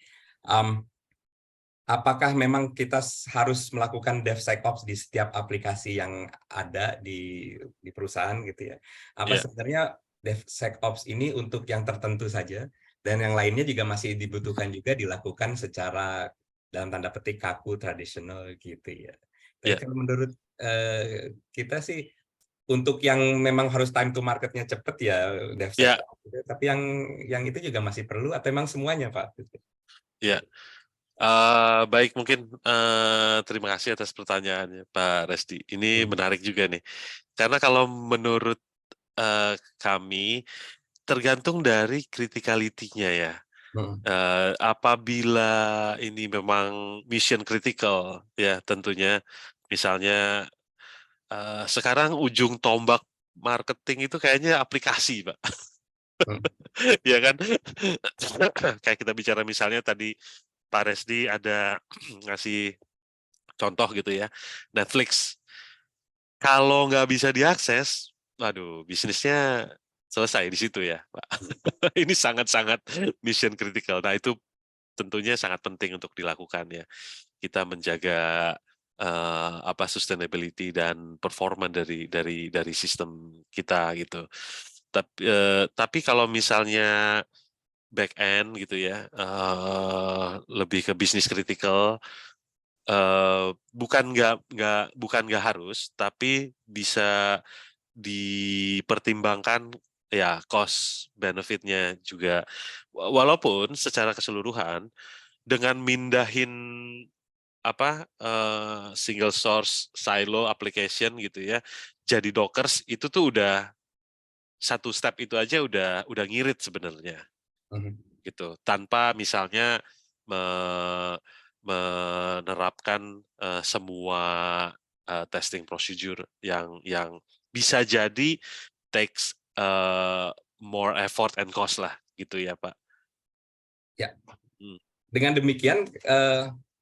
apakah memang kita harus melakukan DevSecOps di setiap aplikasi yang ada di perusahaan gitu ya? Apa sebenarnya DevSecOps ini untuk yang tertentu saja dan yang lainnya juga masih dibutuhkan juga dilakukan secara dalam tanda petik kaku tradisional gitu ya? Tapi kalau menurut kita sih untuk yang memang harus time to marketnya cepat ya DevSecOps. Tapi yang itu juga masih perlu atau memang semuanya Pak? Ya. Baik, mungkin terima kasih atas pertanyaannya Pak Resti. Ini menarik juga nih, karena kalau menurut kami tergantung dari criticality-nya ya. Apabila ini memang mission critical ya tentunya, misalnya sekarang ujung tombak marketing itu kayaknya aplikasi Pak. Ya kan, kayak kita bicara misalnya tadi Pak Resdi ada ngasih contoh gitu ya, Netflix. Kalau nggak bisa diakses, waduh, bisnisnya selesai di situ ya, Pak. Ini sangat-sangat mission critical. Nah, itu tentunya sangat penting untuk dilakukan ya. Kita menjaga sustainability dan performa dari sistem kita gitu. Tapi kalau misalnya back end gitu ya, lebih ke bisnis critical, bukan nggak harus, tapi bisa dipertimbangkan ya cost benefit-nya juga. Walaupun secara keseluruhan dengan mindahin single source silo application gitu ya, jadi Dockers itu tuh udah satu step itu aja udah ngirit sebenarnya. Gitu, tanpa misalnya menerapkan semua testing procedure yang bisa jadi takes more effort and cost lah gitu ya Pak. Ya. Dengan demikian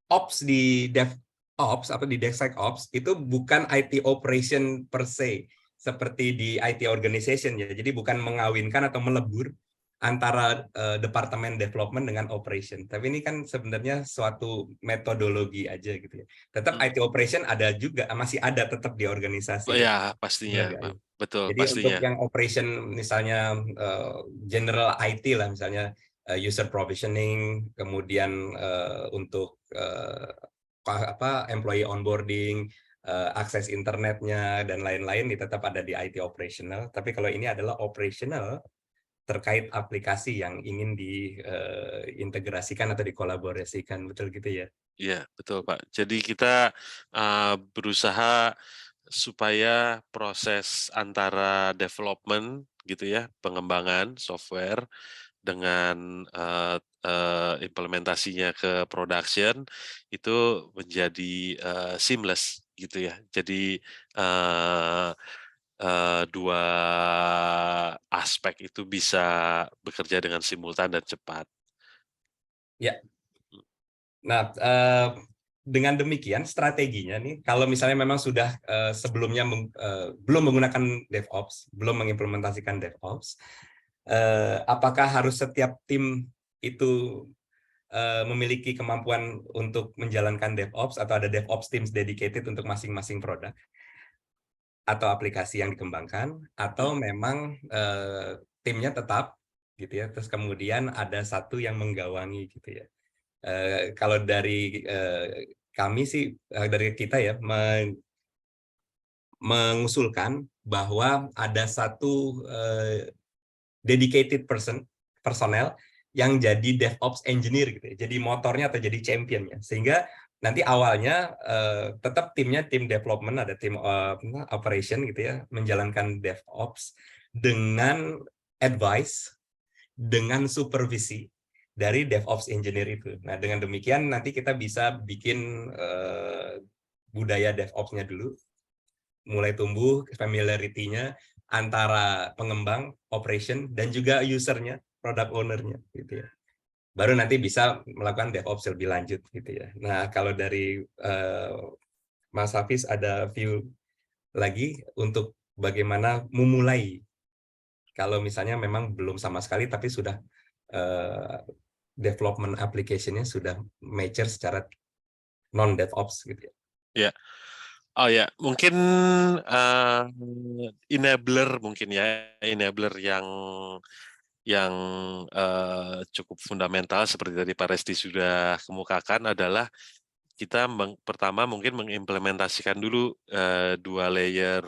ops di DevOps atau di DevSecOps itu bukan IT operation per se seperti di IT organization ya. Jadi bukan mengawinkan atau melebur antara departemen development dengan operation. Tapi ini kan sebenarnya suatu metodologi aja gitu ya. Tetap IT operation ada juga, masih ada tetap di organisasi. Ya, pastinya, Kan? betul, Jadi untuk pastinya. yang operation misalnya general IT lah, misalnya user provisioning, kemudian untuk employee onboarding, akses internetnya dan lain-lain, tetap ada di IT operational. Tapi kalau ini adalah operational terkait aplikasi yang ingin diintegrasikan atau dikolaborasikan, betul gitu ya? Iya, betul Pak. Jadi kita berusaha supaya proses antara development gitu ya, pengembangan software dengan implementasinya ke production itu menjadi seamless gitu ya. Jadi dua aspek itu bisa bekerja dengan simultan dan cepat. Ya. Nah, dengan demikian strateginya nih, kalau misalnya memang sudah sebelumnya belum menggunakan DevOps, belum mengimplementasikan DevOps, apakah harus setiap tim itu memiliki kemampuan untuk menjalankan DevOps, atau ada DevOps teams dedicated untuk masing-masing produk atau aplikasi yang dikembangkan, atau memang timnya tetap gitu ya, terus kemudian ada satu yang menggawangi gitu ya. Kalau dari kami sih, dari kita ya, mengusulkan bahwa ada satu dedicated personel yang jadi DevOps engineer gitu ya, jadi motornya atau jadi championnya, sehingga nanti awalnya tetap timnya tim development, ada tim operation gitu ya, menjalankan DevOps dengan advice, dengan supervisi dari DevOps engineer itu. Nah, dengan demikian nanti kita bisa bikin budaya DevOps-nya dulu, mulai tumbuh familiarity-nya antara pengembang, operation, dan juga user-nya, product owner-nya gitu ya. Baru nanti bisa melakukan DevOps lebih lanjut gitu ya. Nah, kalau dari Mas Hafiz ada view lagi untuk bagaimana memulai, kalau misalnya memang belum sama sekali tapi sudah development application-nya sudah mature secara non DevOps gitu ya. Ya. Oh ya, mungkin enabler mungkin ya, enabler yang cukup fundamental seperti tadi Pak Resti sudah kemukakan adalah kita pertama mungkin mengimplementasikan dulu dua layer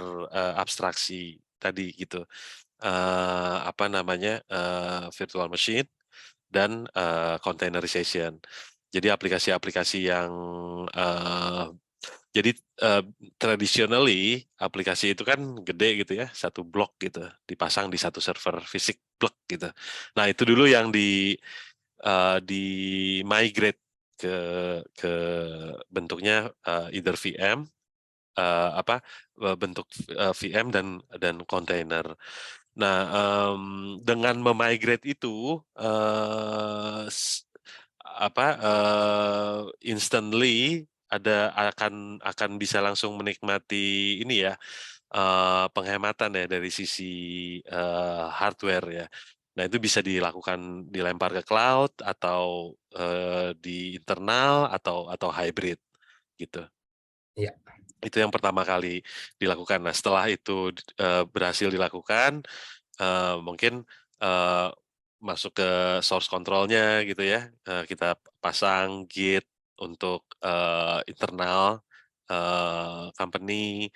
abstraksi tadi gitu, apa namanya, virtual machine dan containerization. Jadi aplikasi-aplikasi yang jadi traditionally aplikasi itu kan gede gitu ya, satu blok gitu, dipasang di satu server fisik blok gitu. Nah itu dulu yang di migrate ke bentuknya either VM, bentuk VM dan container. Nah dengan memigrate itu instantly akan bisa langsung menikmati ini ya, penghematan ya dari sisi hardware ya. Nah itu bisa dilakukan, dilempar ke cloud atau di internal atau hybrid gitu. Iya. Itu yang pertama kali dilakukan. Nah setelah itu berhasil dilakukan, mungkin masuk ke source control-nya gitu ya, kita pasang Git untuk internal company,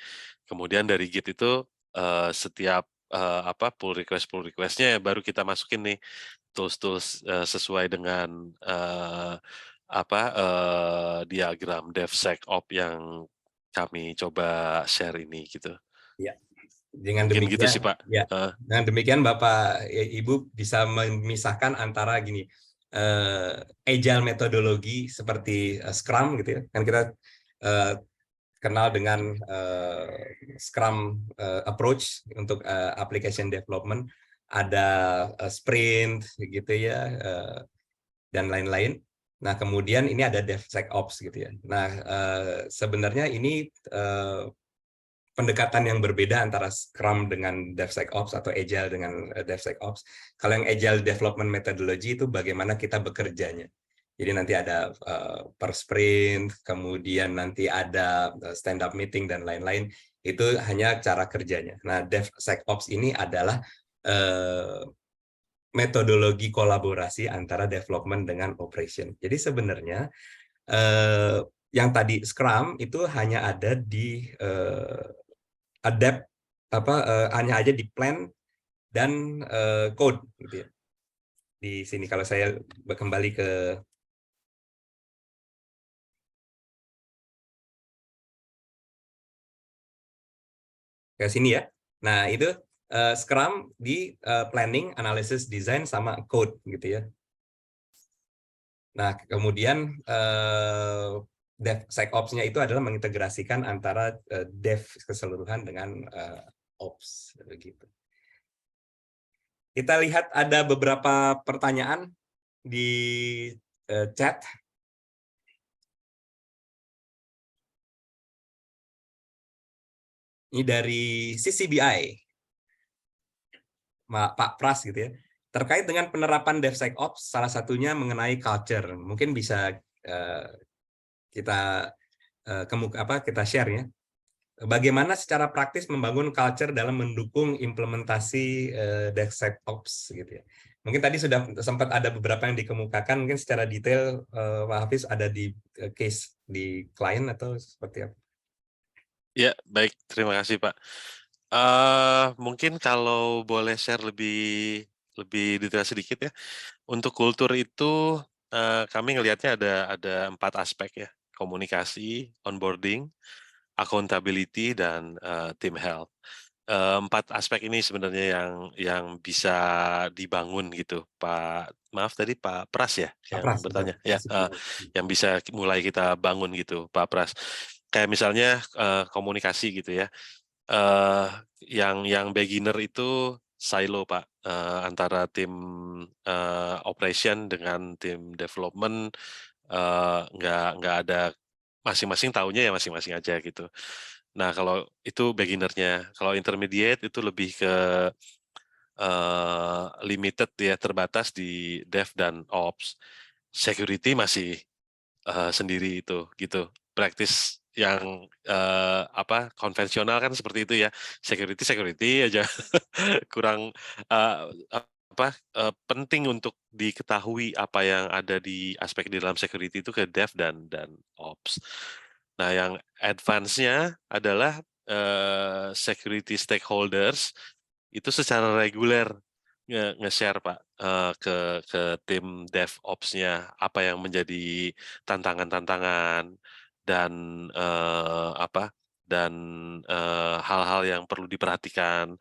kemudian dari Git itu setiap pull request-nya baru kita masukin nih tools-tools sesuai dengan diagram DevSecOps yang kami coba share ini gitu. Ya. Dengan Mungkin gitu demikian, sih Pak. ya. Dengan demikian Bapak Ibu bisa memisahkan antara gini, agile metodologi seperti Scrum gitu ya. Kan kita kenal dengan Scrum approach untuk application development, ada sprint gitu ya, dan lain-lain. Nah, kemudian ini ada DevSecOps gitu ya. Nah, sebenarnya ini pendekatan yang berbeda antara Scrum dengan DevSecOps atau Agile dengan DevSecOps. Kalau yang Agile Development Methodology itu bagaimana kita bekerjanya. Jadi nanti ada per sprint, kemudian nanti ada stand up meeting dan lain-lain. Itu hanya cara kerjanya. Nah, DevSecOps ini adalah metodologi kolaborasi antara development dengan operation. Jadi sebenarnya yang tadi Scrum itu hanya ada di adapt hanya aja di plan dan code gitu ya. Di sini kalau saya kembali ke sini ya. Nah, itu Scrum di planning, analysis, design sama code gitu ya. Nah, kemudian DevSecOps-nya itu adalah mengintegrasikan antara dev keseluruhan dengan ops begitu. Kita lihat ada beberapa pertanyaan di chat. Ini dari CCBI, Pak Pras gitu ya. Terkait dengan penerapan DevSecOps, salah satunya mengenai culture. Mungkin bisa kita share ya. Bagaimana secara praktis membangun culture dalam mendukung implementasi DevSecOps gitu ya. Mungkin tadi sudah sempat ada beberapa yang dikemukakan, mungkin secara detail Pak Hafiz ada di case di klien atau seperti apa? Ya, baik. Terima kasih, Pak. Mungkin kalau boleh share lebih detail sedikit ya. Untuk kultur itu kami ngelihatnya ada 4 aspek ya. Komunikasi, onboarding, accountability, dan team health. 4 aspek ini sebenarnya yang bisa dibangun gitu, Pak. Maaf tadi Pak Pras ya Pak yang Pras, bertanya ya, yang bisa mulai kita bangun gitu, Pak Pras. Kayak misalnya komunikasi gitu ya. Yang beginner itu silo Pak, antara tim operation dengan tim development, nggak ada, masing-masing taunya ya masing-masing aja gitu. Nah kalau itu beginnernya, kalau intermediate itu lebih ke limited ya, terbatas di dev dan ops. Security masih sendiri itu gitu. Praktis yang konvensional kan seperti itu ya, security aja. Kurang penting untuk diketahui apa yang ada di aspek di dalam security itu ke dev dan ops. Nah, yang advance-nya adalah security stakeholders itu secara reguler nge-share Pak ke tim DevOps-nya apa yang menjadi tantangan-tantangan dan hal-hal yang perlu diperhatikan,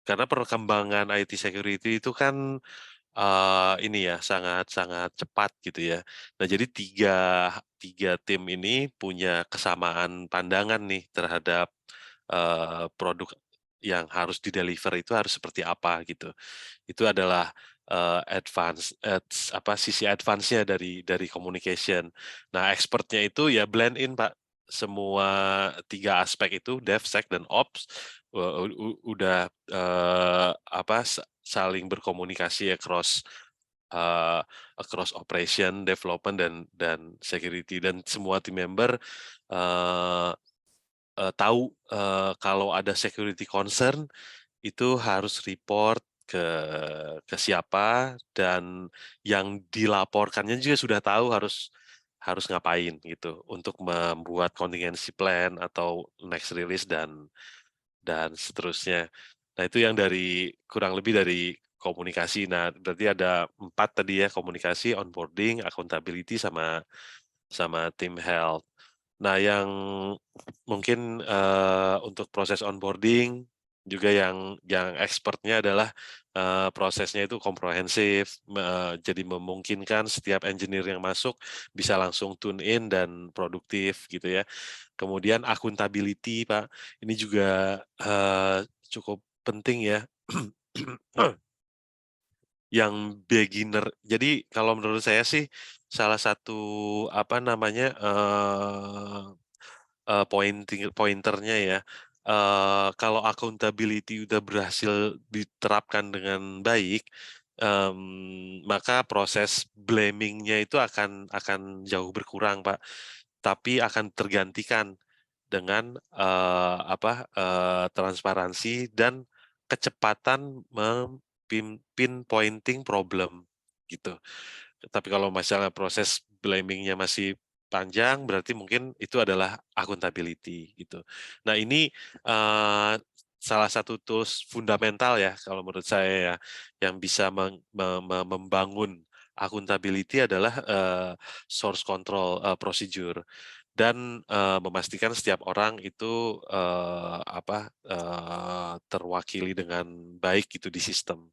karena perkembangan IT security itu kan ini ya sangat cepat gitu ya. Nah jadi tiga tim ini punya kesamaan pandangan nih terhadap produk yang harus di-deliver itu harus seperti apa gitu. Itu adalah sisi advance-nya dari communication. Nah, expertnya itu ya blend in Pak. Semua 3 aspek itu, Dev, Sec, dan Ops udah saling berkomunikasi across operation, development, dan security, dan semua team member tahu kalau ada security concern itu harus report ke siapa, dan yang dilaporkannya juga sudah tahu harus ngapain gitu untuk membuat contingency plan atau next release dan seterusnya. Nah, itu yang kurang lebih dari komunikasi. Nah, berarti ada 4 tadi ya, komunikasi, onboarding, accountability, sama team health. Nah, yang mungkin untuk proses onboarding juga yang expertnya adalah prosesnya itu komprehensif, jadi memungkinkan setiap engineer yang masuk bisa langsung tune in dan produktif gitu ya. Kemudian accountability Pak, ini juga cukup penting ya. Yang beginner, jadi kalau menurut saya sih salah satu pointernya ya. Kalau accountability udah berhasil diterapkan dengan baik, maka proses blaming-nya itu akan jauh berkurang, Pak. Tapi akan tergantikan dengan transparansi dan kecepatan pinpointing problem gitu. Tapi kalau masalah proses blaming-nya masih panjang, berarti mungkin itu adalah accountability gitu. Nah ini salah satu tools fundamental ya kalau menurut saya ya, yang bisa membangun accountability adalah source control procedure dan memastikan setiap orang itu terwakili dengan baik gitu di sistem.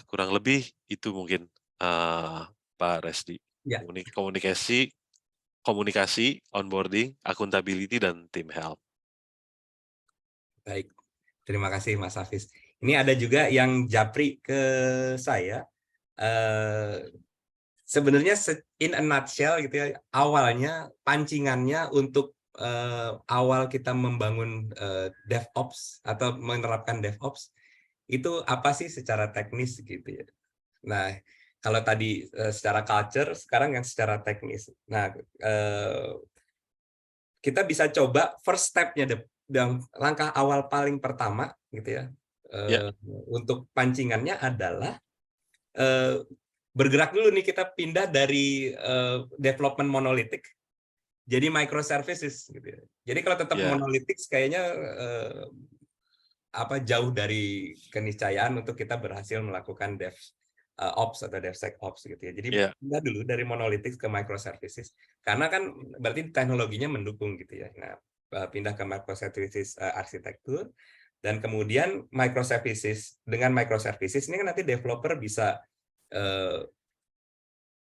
Kurang lebih itu mungkin Pak Resdi. Ya, Komunikasi, onboarding, accountability, dan tim health. baik. Terima kasih Mas Hafiz. Ini ada juga yang japri ke saya. Sebenarnya in a nutshell gitu ya, awalnya pancingannya untuk awal kita membangun DevOps atau menerapkan DevOps itu apa sih secara teknis gitu ya. Nah, kalau tadi secara culture, sekarang yang secara teknis. Nah, kita bisa coba first step-nya, dan langkah awal paling pertama gitu ya, Ya. untuk pancingannya adalah bergerak dulu nih, kita pindah dari development monolitik jadi microservices gitu ya. Jadi kalau tetap monolitik kayaknya jauh dari keniscayaan untuk kita berhasil melakukan DevOps atau DevSecOps gitu ya. Jadi pindah dulu dari monolitik ke microservices karena kan berarti teknologinya mendukung gitu ya. Nah, pindah ke microservices arsitektur, dan kemudian microservices, dengan microservices ini kan nanti developer bisa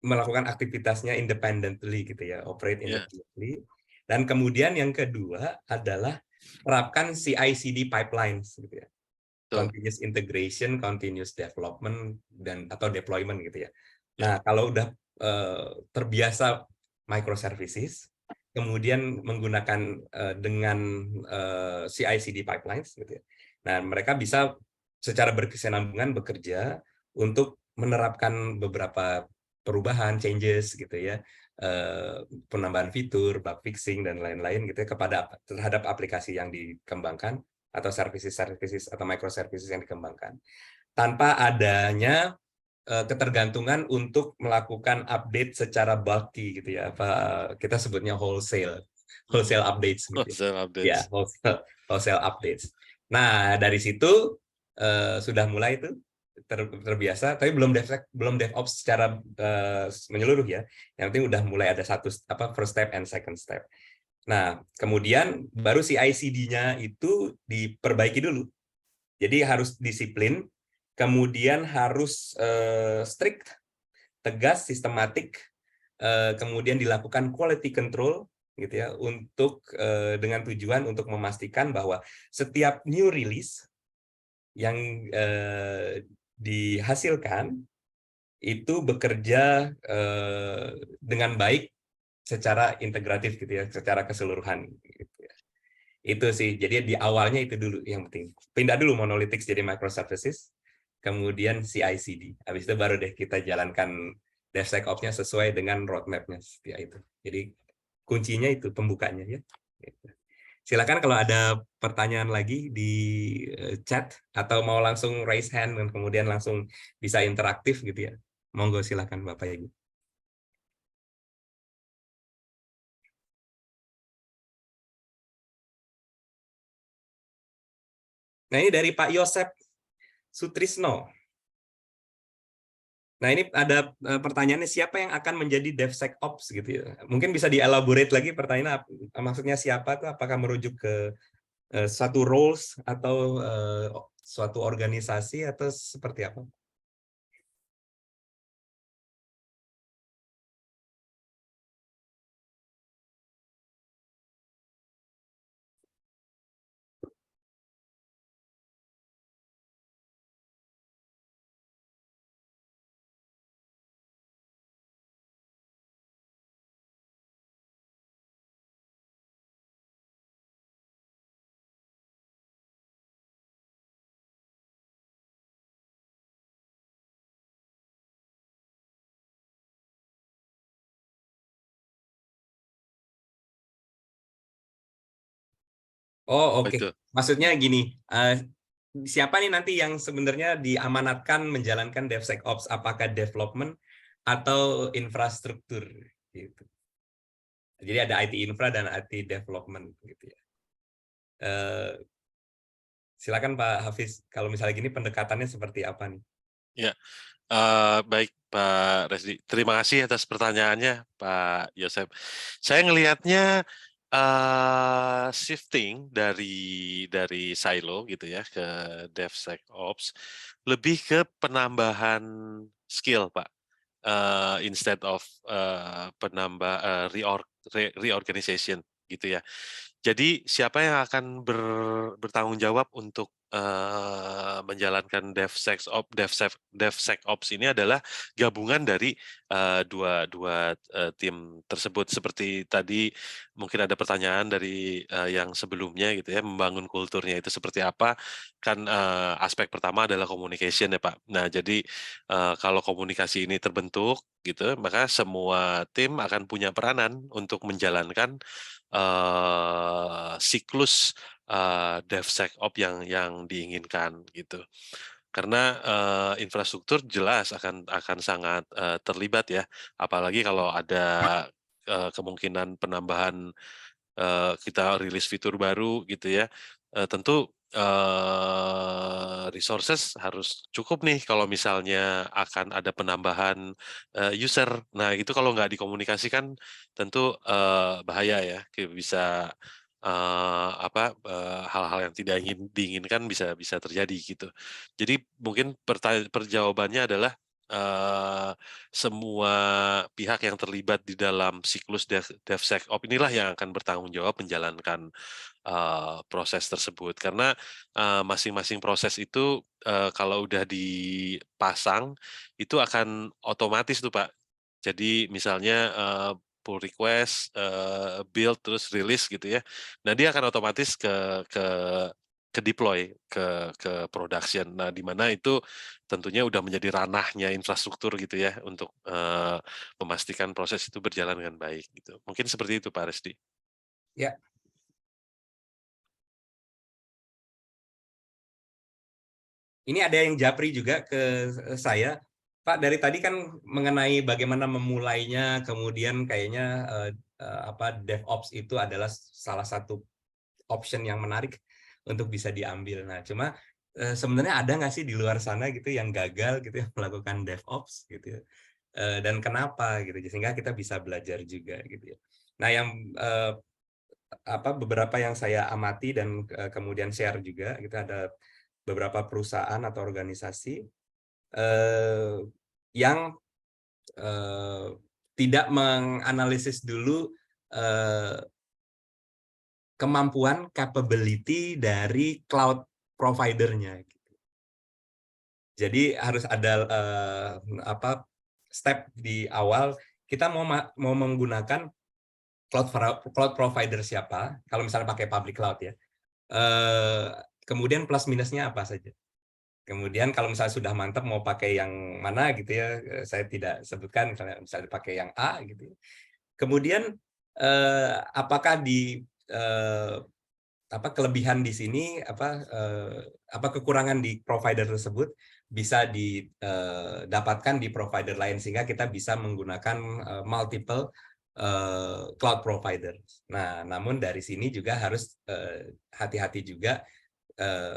melakukan aktivitasnya independently gitu ya, operate independently. Dan kemudian yang kedua adalah terapkan CI/CD pipelines gitu ya. Continuous integration, continuous development, dan atau deployment gitu ya. Nah, kalau udah terbiasa microservices, kemudian menggunakan dengan CI/CD pipelines gitu ya. Nah, mereka bisa secara berkesinambungan bekerja untuk menerapkan beberapa perubahan, changes gitu ya, penambahan fitur, bug fixing dan lain-lain gitu ya terhadap aplikasi yang dikembangkan atau services atau microservices yang dikembangkan, tanpa adanya ketergantungan untuk melakukan update secara bulky gitu ya, apa kita sebutnya wholesale updates gitu ya, wholesale updates. Nah, dari situ sudah mulai itu terbiasa, tapi belum DevOps secara menyeluruh ya. Yang penting udah mulai ada first step and second step. Nah, kemudian baru CI/CD-nya itu diperbaiki dulu. Jadi harus disiplin, kemudian harus strict, tegas, sistematik, kemudian dilakukan quality control gitu ya, untuk dengan tujuan untuk memastikan bahwa setiap new release yang dihasilkan itu bekerja dengan baik secara integratif gitu ya, secara keseluruhan gitu ya. Itu sih, jadi di awalnya itu dulu yang penting. Pindah dulu monolithic jadi microservices, kemudian CI/CD. Habis itu baru deh kita jalankan DevSecOps-nya sesuai dengan roadmap-nya seperti itu. Jadi kuncinya itu pembukanya ya. Silakan kalau ada pertanyaan lagi di chat atau mau langsung raise hand dan kemudian langsung bisa interaktif gitu ya. Monggo silakan Bapak Ibu. Nah, ini dari Pak Yosep Sutrisno. Nah, ini ada pertanyaannya, siapa yang akan menjadi DevSecOps gitu ya. Mungkin bisa dielaborate lagi pertanyaannya, maksudnya siapa tuh, apakah merujuk ke satu roles atau suatu organisasi atau seperti apa? Oh, oke. Itu. Maksudnya gini, siapa nih nanti yang sebenarnya diamanatkan menjalankan DevSecOps? Apakah development atau infrastruktur gitu? Jadi ada IT infra dan IT development gitu ya. Silakan Pak Hafiz, kalau misalnya gini pendekatannya seperti apa nih? Ya, baik Pak Resdi. Terima kasih atas pertanyaannya Pak Yosep. Saya ngelihatnya shifting dari silo gitu ya ke DevSecOps lebih ke penambahan skill Pak. Instead of reorganization gitu ya. Jadi siapa yang akan bertanggung jawab untuk menjalankan DevSecOps ini adalah gabungan dari dua tim tersebut. Seperti tadi mungkin ada pertanyaan dari yang sebelumnya gitu ya, membangun kulturnya itu seperti apa? Kan aspek pertama adalah communication ya Pak. Nah jadi kalau komunikasi ini terbentuk gitu, maka semua tim akan punya peranan untuk menjalankan siklus DevSecOps yang diinginkan gitu. Karena infrastruktur jelas akan sangat terlibat ya, apalagi kalau ada kemungkinan penambahan kita rilis fitur baru gitu ya, tentu resources harus cukup nih kalau misalnya akan ada penambahan user. Nah itu kalau nggak dikomunikasikan tentu bahaya ya, bisa hal-hal yang tidak diinginkan bisa terjadi gitu. Jadi mungkin perjawabannya adalah semua pihak yang terlibat di dalam siklus DevSecOps inilah yang akan bertanggung jawab menjalankan proses tersebut. Karena masing-masing proses itu kalau udah dipasang itu akan otomatis tuh Pak. Jadi misalnya pull request, build terus release gitu ya. Nah dia akan otomatis ke deploy ke production. Nah di mana itu tentunya udah menjadi ranahnya infrastruktur gitu ya untuk memastikan proses itu berjalan dengan baik gitu. Mungkin seperti itu Pak Resdi. Ya. Ini ada yang japri juga ke saya. Pak, dari tadi kan mengenai bagaimana memulainya, kemudian kayaknya DevOps itu adalah salah satu option yang menarik untuk bisa diambil. Nah, cuma sebenarnya ada nggak sih di luar sana gitu yang gagal gitu ya melakukan DevOps gitu ya. Dan kenapa gitu, sehingga kita bisa belajar juga gitu ya. Nah, yang beberapa yang saya amati dan kemudian share juga gitu, ada beberapa perusahaan atau organisasi yang tidak menganalisis dulu kemampuan capability dari cloud provider-nya. Jadi harus ada step di awal, kita mau menggunakan cloud provider siapa, kalau misalnya pakai public cloud ya. Kemudian plus minusnya apa saja. Kemudian kalau misalnya sudah mantap mau pakai yang mana gitu ya, saya tidak sebutkan, misalnya pakai yang A gitu. Kemudian apakah di kelebihan di sini, kekurangan di provider tersebut bisa didapatkan di provider lain sehingga kita bisa menggunakan multiple cloud provider. Nah, namun dari sini juga harus hati-hati juga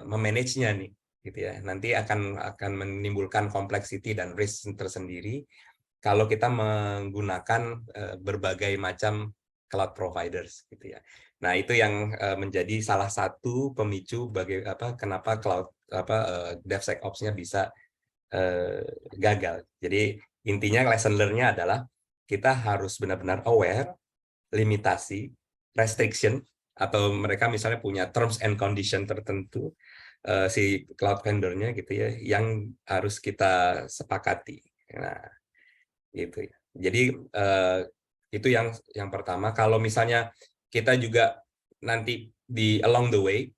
memanage-nya nih, gitu ya. Nanti akan menimbulkan complexity dan risk tersendiri kalau kita menggunakan berbagai macam cloud providers, gitu ya. Nah, itu yang menjadi salah satu pemicu kenapa DevSecOps-nya bisa gagal. Jadi intinya lesson learn-nya adalah kita harus benar-benar aware limitasi, restriction, atau mereka misalnya punya terms and condition tertentu si cloud vendor-nya gitu ya, yang harus kita sepakati. Nah, gitu ya. Jadi itu yang pertama. Kalau misalnya kita juga nanti along the way,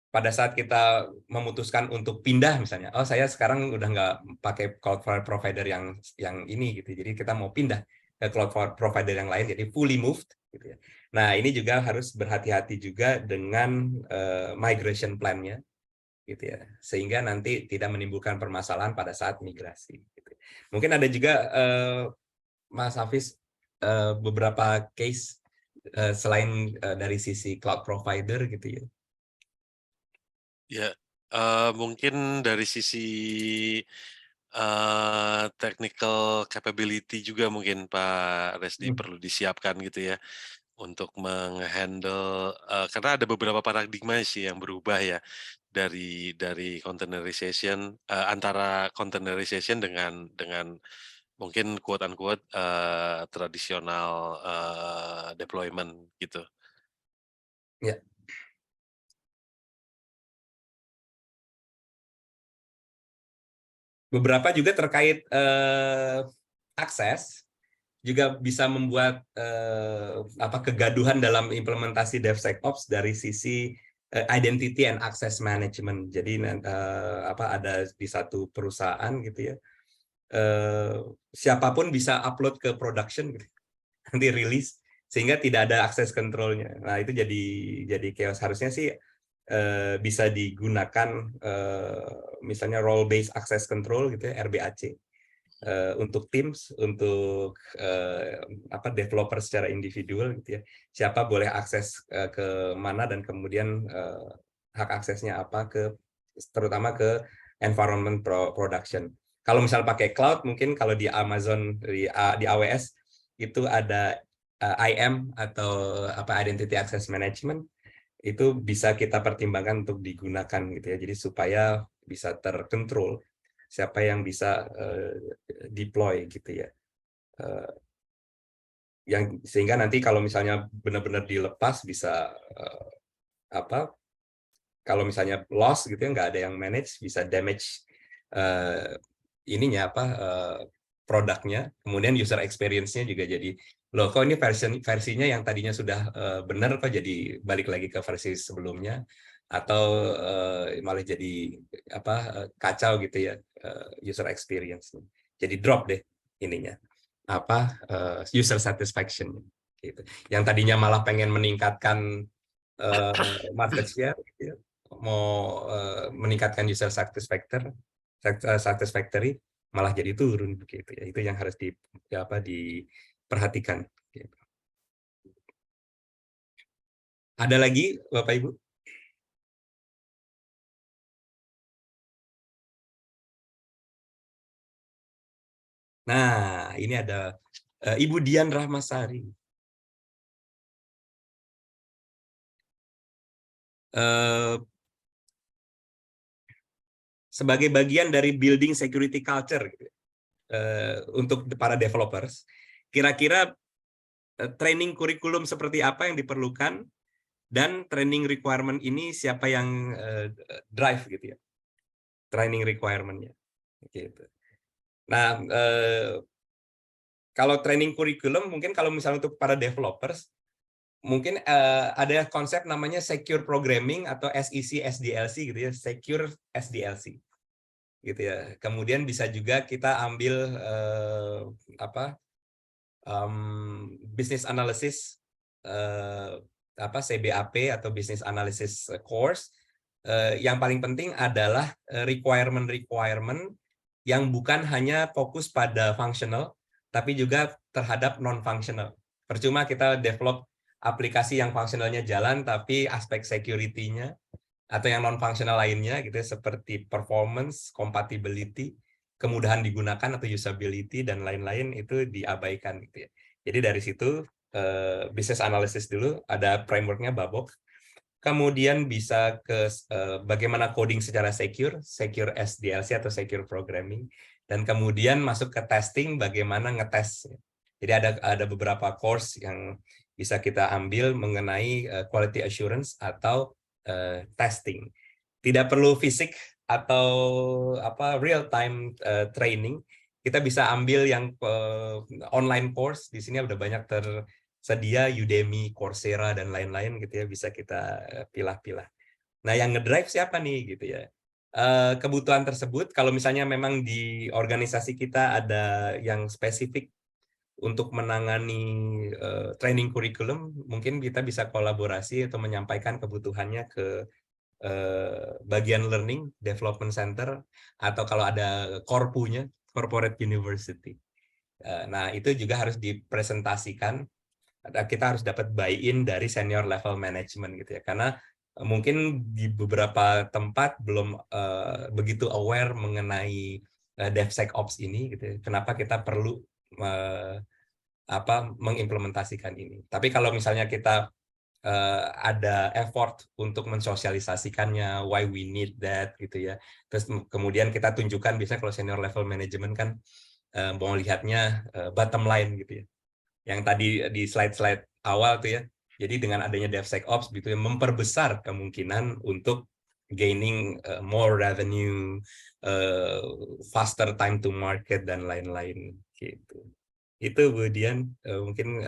pada saat kita memutuskan untuk pindah misalnya, oh saya sekarang udah nggak pakai cloud provider yang ini gitu, jadi kita mau pindah. cloud provider yang lain, jadi fully moved gitu ya. Nah, ini juga harus berhati-hati juga dengan migration plan-nya gitu ya, sehingga nanti tidak menimbulkan permasalahan pada saat migrasi gitu. Mungkin ada juga Mas Hafiz beberapa case selain dari sisi cloud provider gitu ya. Ya, mungkin dari sisi technical capability juga mungkin Pak Resdi perlu disiapkan gitu ya untuk menghandle karena ada beberapa paradigma sih yang berubah ya dari containerization antara containerization dengan mungkin quote unquote tradisional deployment gitu. Ya. Beberapa juga terkait akses juga bisa membuat kegaduhan dalam implementasi DevSecOps dari sisi identity and access management. Jadi ada di satu perusahaan gitu ya, siapapun bisa upload ke production gitu, nanti rilis, sehingga tidak ada akses control-nya. Nah, itu jadi chaos. Harusnya sih bisa digunakan misalnya role based access control gitu ya, RBAC, untuk teams, untuk developer secara individual gitu ya. Siapa boleh akses ke mana dan kemudian hak aksesnya apa, terutama ke environment production. Kalau misal pakai cloud, mungkin kalau di Amazon, di AWS itu ada IAM atau Identity Access Management, itu bisa kita pertimbangkan untuk digunakan gitu ya. Jadi supaya bisa terkontrol siapa yang bisa deploy gitu ya. Yang sehingga nanti kalau misalnya benar-benar dilepas bisa kalau misalnya loss gitu ya, nggak ada yang manage, bisa damage produknya, kemudian user experience-nya juga jadi loh, kok ini versinya yang tadinya sudah benar kok jadi balik lagi ke versi sebelumnya, atau malah jadi kacau gitu ya user experience. Jadi drop deh ininya user satisfaction gitu. Yang tadinya malah pengen meningkatkan market share gitu ya, mau meningkatkan user satisfactory malah jadi turun begitu ya. Itu yang harus diperhatikan gitu. Ada lagi Bapak Ibu? Nah, ini ada Ibu Dian Rahmasari. Sebagai bagian dari building security culture gitu, untuk para developers, kira-kira training kurikulum seperti apa yang diperlukan, dan training requirement ini siapa yang drive gitu ya, training requirement-nya gitu. Nah, kalau training kurikulum mungkin kalau misalnya untuk para developers mungkin ada konsep namanya secure programming atau SEC SDLC gitu ya, secure SDLC gitu ya. Kemudian bisa juga kita ambil business analysis CBAP atau business analysis course. Yang paling penting adalah requirement yang bukan hanya fokus pada functional, tapi juga terhadap non-functional. Percuma kita develop aplikasi yang fungsionalnya jalan, tapi aspek security-nya atau yang non-functional lainnya gitu seperti performance, compatibility, kemudahan digunakan atau usability dan lain-lain itu diabaikan gitu ya. Jadi dari situ business analysis dulu, ada framework-nya Babok. Kemudian bisa ke bagaimana coding secara secure SDLC atau secure programming, dan kemudian masuk ke testing, bagaimana ngetes. Jadi ada beberapa course yang bisa kita ambil mengenai quality assurance atau testing. Tidak perlu fisik atau real time training. Kita bisa ambil yang online course. Di sini udah banyak tersedia, Udemy, Coursera dan lain-lain gitu ya, bisa kita pilah-pilah. Nah, yang ngedrive siapa nih gitu ya? Kebutuhan tersebut kalau misalnya memang di organisasi kita ada yang spesifik untuk menangani training kurikulum, mungkin kita bisa kolaborasi atau menyampaikan kebutuhannya ke bagian learning development center, atau kalau ada korpunya corporate university. Nah, itu juga harus dipresentasikan. Kita harus dapat buy-in dari senior level management gitu ya, karena mungkin di beberapa tempat belum begitu aware mengenai DevSecOps ini gitu ya. Kenapa kita perlu mengimplementasikan ini. Tapi kalau misalnya kita ada effort untuk mensosialisasikannya, why we need that gitu ya. Terus kemudian kita tunjukkan, biasanya kalau senior level management kan mau lihatnya bottom line gitu ya. Yang tadi di slide-slide awal tuh ya. Jadi dengan adanya DevSecOps gitu ya, memperbesar kemungkinan untuk gaining more revenue, faster time to market, dan lain-lain gitu. Itu Bu Dian, mungkin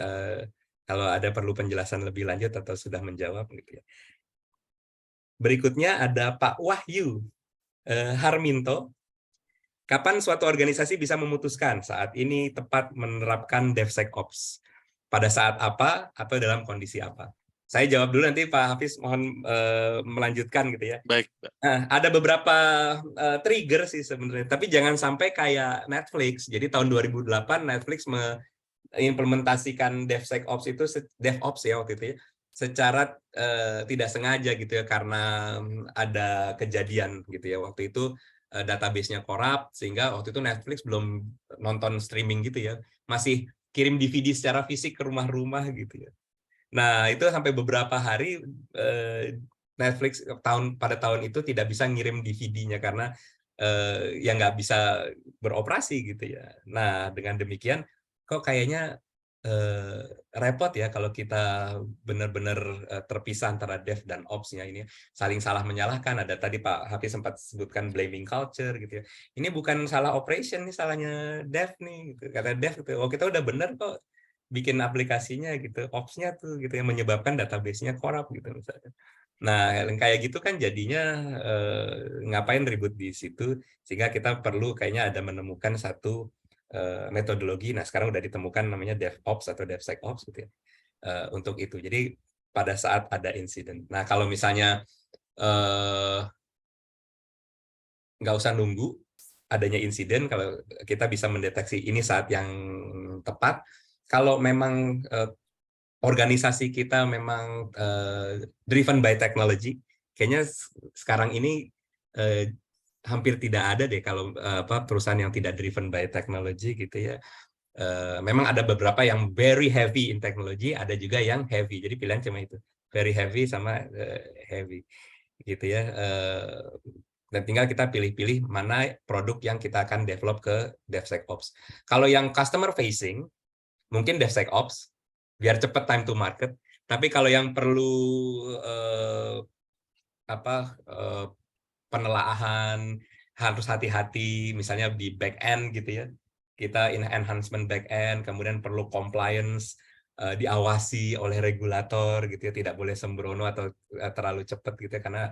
kalau ada perlu penjelasan lebih lanjut atau sudah menjawab gitu ya. Berikutnya ada Pak Wahyu Harminto. Kapan suatu organisasi bisa memutuskan saat ini tepat menerapkan DevSecOps? Pada saat apa atau dalam kondisi apa? Saya jawab dulu, nanti Pak Hafiz mohon melanjutkan gitu ya. Baik. Nah, ada beberapa trigger sih sebenarnya, tapi jangan sampai kayak Netflix. Jadi tahun 2008 Netflix mengimplementasikan DevSecOps itu, DevOps ya waktu itu ya, secara tidak sengaja gitu ya, karena ada kejadian gitu ya. Waktu itu database-nya korup, sehingga waktu itu Netflix belum nonton streaming gitu ya, masih kirim DVD secara fisik ke rumah-rumah gitu ya. Nah, itu sampai beberapa hari Netflix pada tahun itu tidak bisa ngirim DVD-nya karena ya nggak bisa beroperasi gitu ya. Nah, dengan demikian kok kayaknya repot ya kalau kita benar-benar terpisah antara dev dan ops-nya ini, saling salah menyalahkan. Ada tadi Pak Hafiz sempat sebutkan blaming culture gitu ya. Ini bukan salah operation, nih salahnya dev nih gitu. Kata dev gitu, oh kita udah benar kok bikin aplikasinya gitu, ops-nya tuh gitu yang menyebabkan database-nya korup gitu misalnya. Nah, yang kayak gitu kan jadinya ngapain ribut di situ, sehingga kita perlu kayaknya ada menemukan satu metodologi. Nah, sekarang udah ditemukan namanya DevOps atau DevSecOps gitu ya, untuk itu. Jadi pada saat ada insiden. Nah, kalau misalnya nggak usah nunggu adanya insiden, kalau kita bisa mendeteksi ini saat yang tepat. Kalau memang organisasi kita memang driven by technology, kayaknya sekarang ini hampir tidak ada deh kalau perusahaan yang tidak driven by technology gitu ya. Memang ada beberapa yang very heavy in technology, ada juga yang heavy. Jadi pilihan cuma itu, very heavy sama heavy gitu ya. Dan tinggal kita pilih-pilih mana produk yang kita akan develop ke DevSecOps. Kalau yang customer facing, mungkin DevSecOps, biar cepat time to market. Tapi kalau yang perlu penelaahan, harus hati-hati, misalnya di back end gitu ya, kita enhancement back end, kemudian perlu compliance, diawasi oleh regulator gitu ya, tidak boleh sembrono atau terlalu cepat gitu ya, karena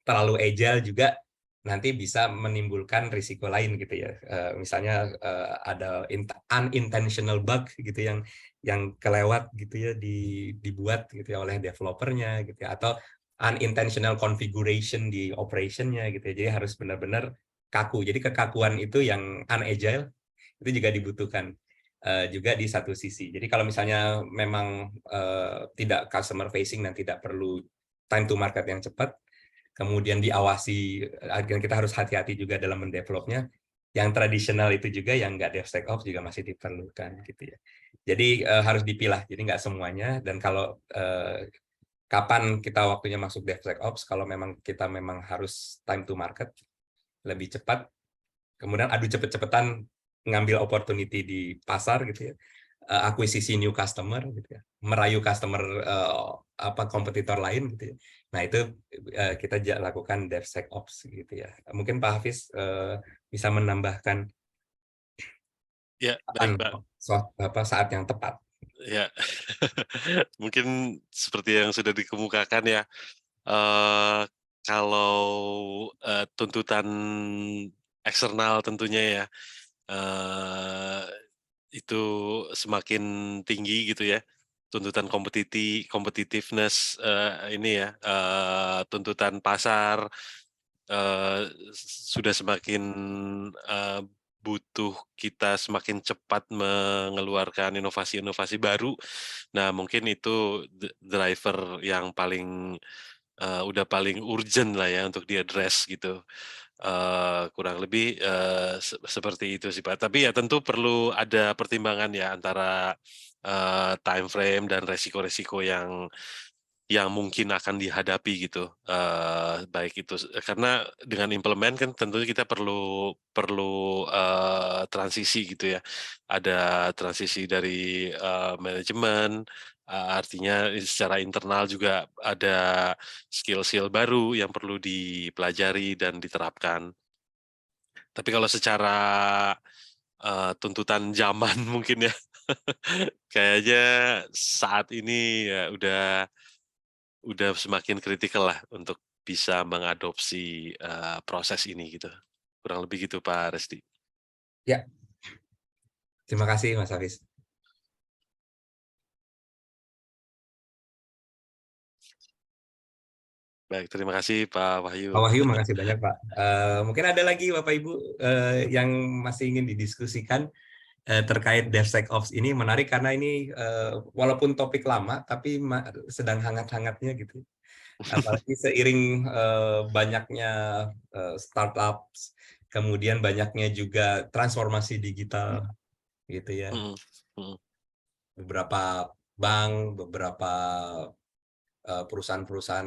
terlalu agile juga nanti bisa menimbulkan risiko lain gitu ya. Misalnya ada unintentional bug gitu yang kelewat gitu ya, dibuat gitu ya oleh developernya gitu ya, atau unintentional configuration di operationnya gitu ya. Jadi harus benar-benar kaku. Jadi kekakuan itu yang unagile itu juga dibutuhkan juga di satu sisi. Jadi kalau misalnya memang tidak customer facing dan tidak perlu time to market yang cepat, kemudian diawasi, kita harus hati-hati juga dalam mendevelopnya. Yang tradisional itu juga, yang nggak DevSecOps juga masih diperlukan gitu ya. Jadi harus dipilah, jadi nggak semuanya. Dan kalau kapan kita waktunya masuk DevSecOps, kalau memang kita memang harus time to market lebih cepat, kemudian adu cepet-cepetan ngambil opportunity di pasar gitu ya, akuisisi new customer gitu ya, merayu customer kompetitor lain gitu ya. Nah, itu kita lakukan DevSecOps gitu ya. Mungkin Pak Hafiz bisa menambahkan Ya, baik, Pak. Saat yang tepat. Ya, mungkin seperti yang sudah dikemukakan ya, kalau tuntutan eksternal tentunya ya, itu semakin tinggi gitu ya, tuntutan competitiveness ini ya, tuntutan pasar sudah semakin butuh kita semakin cepat mengeluarkan inovasi-inovasi baru. Nah, mungkin itu driver yang udah paling urgent lah ya untuk di-address gitu. Kurang lebih seperti itu sih Pak. Tapi ya tentu perlu ada pertimbangan ya antara time frame dan resiko-resiko yang mungkin akan dihadapi gitu, baik itu karena dengan implement kan tentunya kita perlu transisi gitu ya. Ada transisi dari manajemen, artinya secara internal juga ada skill-skill baru yang perlu dipelajari dan diterapkan. Tapi kalau secara tuntutan zaman mungkin ya, kayaknya saat ini ya udah semakin kritikal lah untuk bisa mengadopsi proses ini gitu. Kurang lebih gitu Pak Resti. Ya, terima kasih Mas Hafiz. Baik, terima kasih Pak Wahyu. Pak Wahyu, makasih banyak Pak. Mungkin ada lagi Bapak Ibu yang masih ingin didiskusikan terkait DevSecOps ini. Menarik karena ini walaupun topik lama, tapi sedang hangat-hangatnya gitu. Apalagi seiring banyaknya startups, kemudian banyaknya juga transformasi digital gitu ya. Beberapa bank, beberapa perusahaan-perusahaan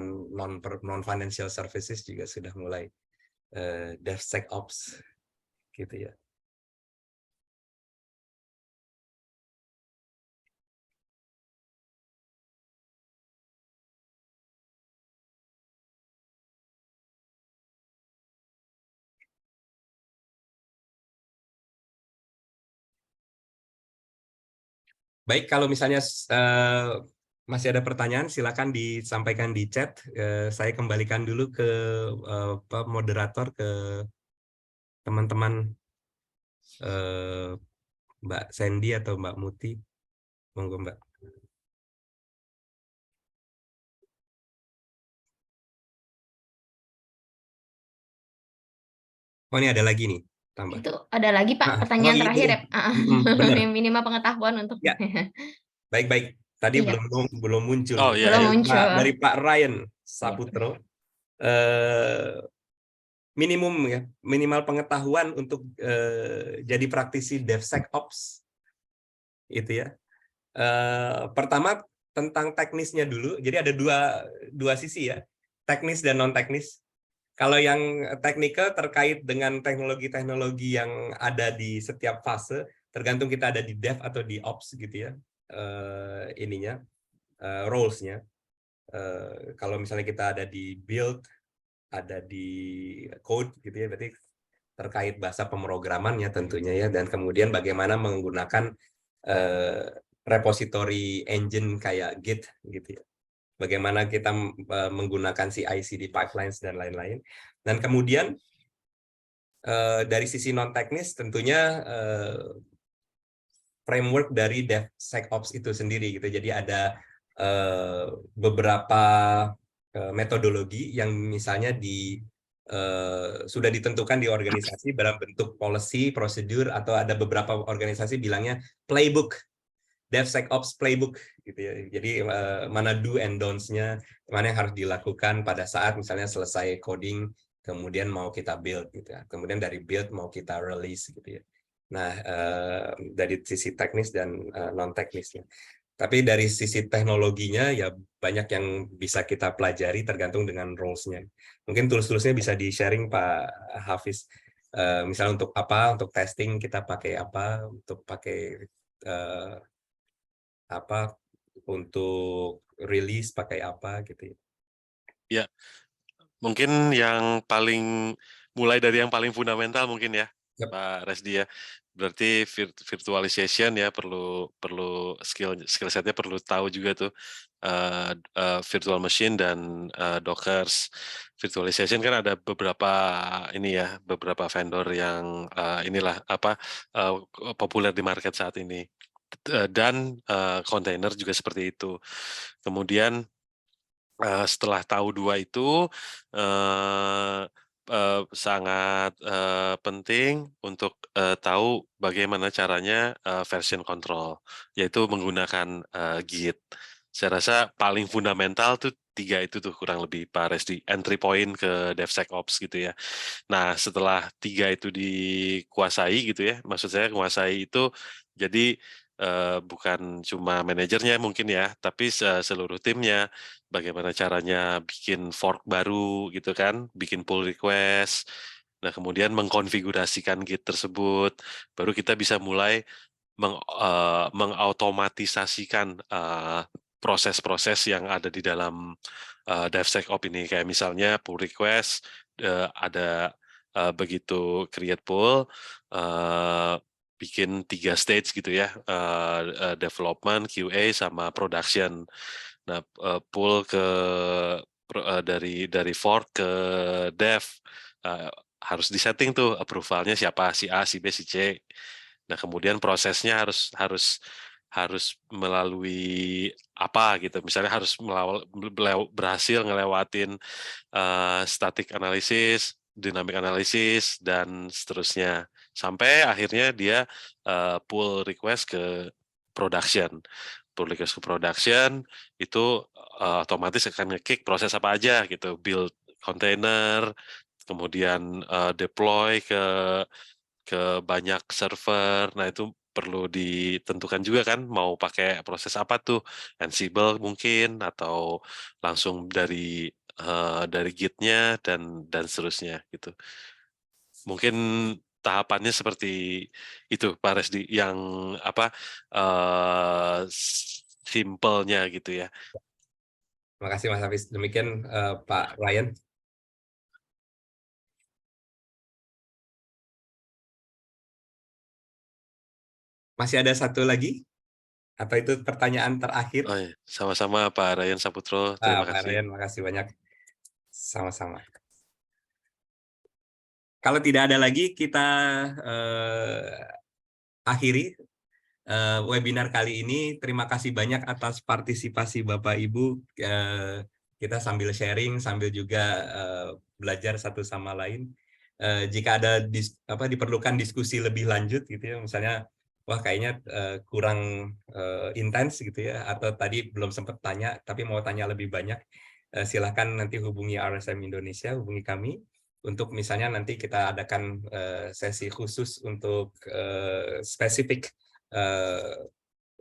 non-financial services juga sudah mulai DevSecOps gitu ya. Baik, kalau misalnya masih ada pertanyaan, silakan disampaikan di chat. Saya kembalikan dulu ke moderator, ke teman-teman Mbak Sandy atau Mbak Muti. Monggo Mbak. Oh, ini ada lagi nih. Tambah. Itu ada lagi Pak, pertanyaan terakhir ya. Minimal pengetahuan untuk. Ya. Baik. Tadi belum muncul. Oh, ya, belum muncul. Dari Pak Ryan Saputro. Minimal pengetahuan untuk jadi praktisi DevSecOps. Itu ya. Pertama tentang teknisnya dulu. Jadi ada dua sisi ya. Teknis dan non teknis. Kalau yang teknikal terkait dengan teknologi-teknologi yang ada di setiap fase, tergantung kita ada di dev atau di ops gitu ya, roles-nya. Kalau misalnya kita ada di build, ada di code gitu ya, berarti terkait bahasa pemrogramannya tentunya ya, dan kemudian bagaimana menggunakan repository engine kayak Git gitu ya. Bagaimana kita menggunakan CI/CD pipelines dan lain-lain. Dan kemudian dari sisi non-teknis tentunya framework dari DevSecOps itu sendiri gitu. Jadi ada beberapa metodologi yang misalnya sudah ditentukan di organisasi dalam bentuk policy, prosedur, atau ada beberapa organisasi bilangnya playbook. DevSecOps playbook gitu ya. Jadi mana do and don'ts-nya, mana yang harus dilakukan pada saat misalnya selesai coding, kemudian mau kita build gitu ya. Kemudian dari build mau kita release gitu ya. Nah, dari sisi teknis dan non teknisnya. Tapi dari sisi teknologinya ya banyak yang bisa kita pelajari tergantung dengan roles-nya. Mungkin tools-toolsnya bisa di-sharing Pak Hafiz. Misalnya untuk apa? Untuk testing kita pakai apa? Untuk pakai apa, untuk release pakai apa gitu ya. Ya, mungkin yang mulai dari yang paling fundamental mungkin ya, Yap. Pak Resdi ya. Berarti virtualization ya perlu skill setnya perlu tahu juga tuh virtual machine dan Dockers. Virtualization kan ada beberapa ini ya, beberapa vendor yang populer di market saat ini. Dan kontainer juga seperti itu. Kemudian setelah tahu dua itu sangat penting untuk tahu bagaimana caranya version control, yaitu menggunakan Git. Saya rasa paling fundamental tuh 3 itu tuh kurang lebih Pak Resdi, entry point ke DevSecOps gitu ya. Nah setelah 3 itu dikuasai gitu ya, maksud saya kuasai itu jadi bukan cuma manajernya mungkin ya, tapi seluruh timnya. Bagaimana caranya bikin fork baru gitu kan, bikin pull request. Nah, kemudian mengkonfigurasikan Git tersebut, baru kita bisa mulai mengautomatisasikan proses-proses yang ada di dalam DevSecOps ini. Kayak misalnya pull request, ada begitu create pull, bikin 3 stage gitu ya, development, QA, sama production. Nah, pull dari fork ke dev harus disetting tuh approvalnya siapa, si A, si B, si C. Nah, kemudian prosesnya harus melalui apa gitu. Misalnya harus berhasil ngelewatin static analysis, dynamic analysis, dan seterusnya. Sampai akhirnya dia pull request ke production. Pull request ke production itu otomatis akan nge-kick proses apa aja gitu, build container, kemudian deploy ke banyak server. Nah itu perlu ditentukan juga kan mau pakai proses apa tuh, Ansible mungkin atau langsung dari Git-nya dan seterusnya gitu. Mungkin tahapannya seperti itu Pak Resdi, yang simpelnya gitu ya. Terima kasih Mas Hafiz. Demikian Pak Ryan. Masih ada satu lagi? Atau itu pertanyaan terakhir? Oh, iya. Sama-sama Pak Ryan Saputro. Terima Pak kasih. Ryan, makasih banyak. Sama-sama. Kalau tidak ada lagi, kita akhiri webinar kali ini. Terima kasih banyak atas partisipasi Bapak Ibu. Kita sambil sharing, sambil juga belajar satu sama lain. Jika ada diperlukan diskusi lebih lanjut gitu ya, misalnya wah kayaknya kurang intens gitu ya, atau tadi belum sempat tanya tapi mau tanya lebih banyak, silakan nanti hubungi RSM Indonesia, hubungi kami untuk misalnya nanti kita adakan sesi khusus untuk spesifik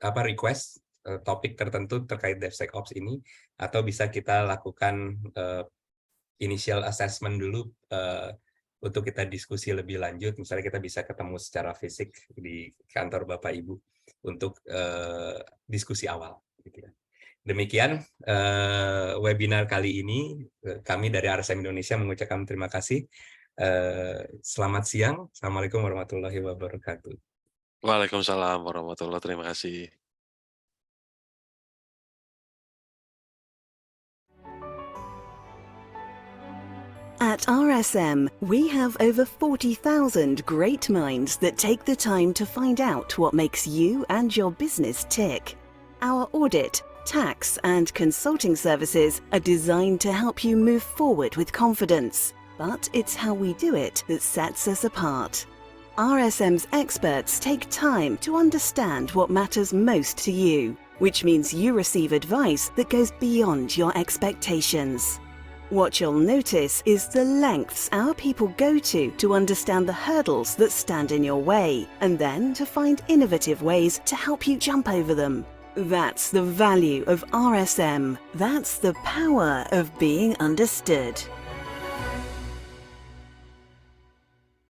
request topik tertentu terkait DevSecOps ini, atau bisa kita lakukan initial assessment dulu untuk kita diskusi lebih lanjut. Misalnya kita bisa ketemu secara fisik di kantor Bapak Ibu untuk diskusi awal gitu ya. Demikian webinar kali ini. Kami dari RSM Indonesia mengucapkan terima kasih. Selamat siang. Assalamualaikum warahmatullahi wabarakatuh. Waalaikumsalam warahmatullahi wabarakatuh. Terima kasih. At RSM, we have over 40,000 great minds that take the time to find out what makes you and your business tick. Our audit, tax, and consulting services are designed to help you move forward with confidence, but it's how we do it that sets us apart. RSM's experts take time to understand what matters most to you, which means you receive advice that goes beyond your expectations. What you'll notice is the lengths our people go to understand the hurdles that stand in your way, and then to find innovative ways to help you jump over them. That's the value of RSM. That's the power of being understood.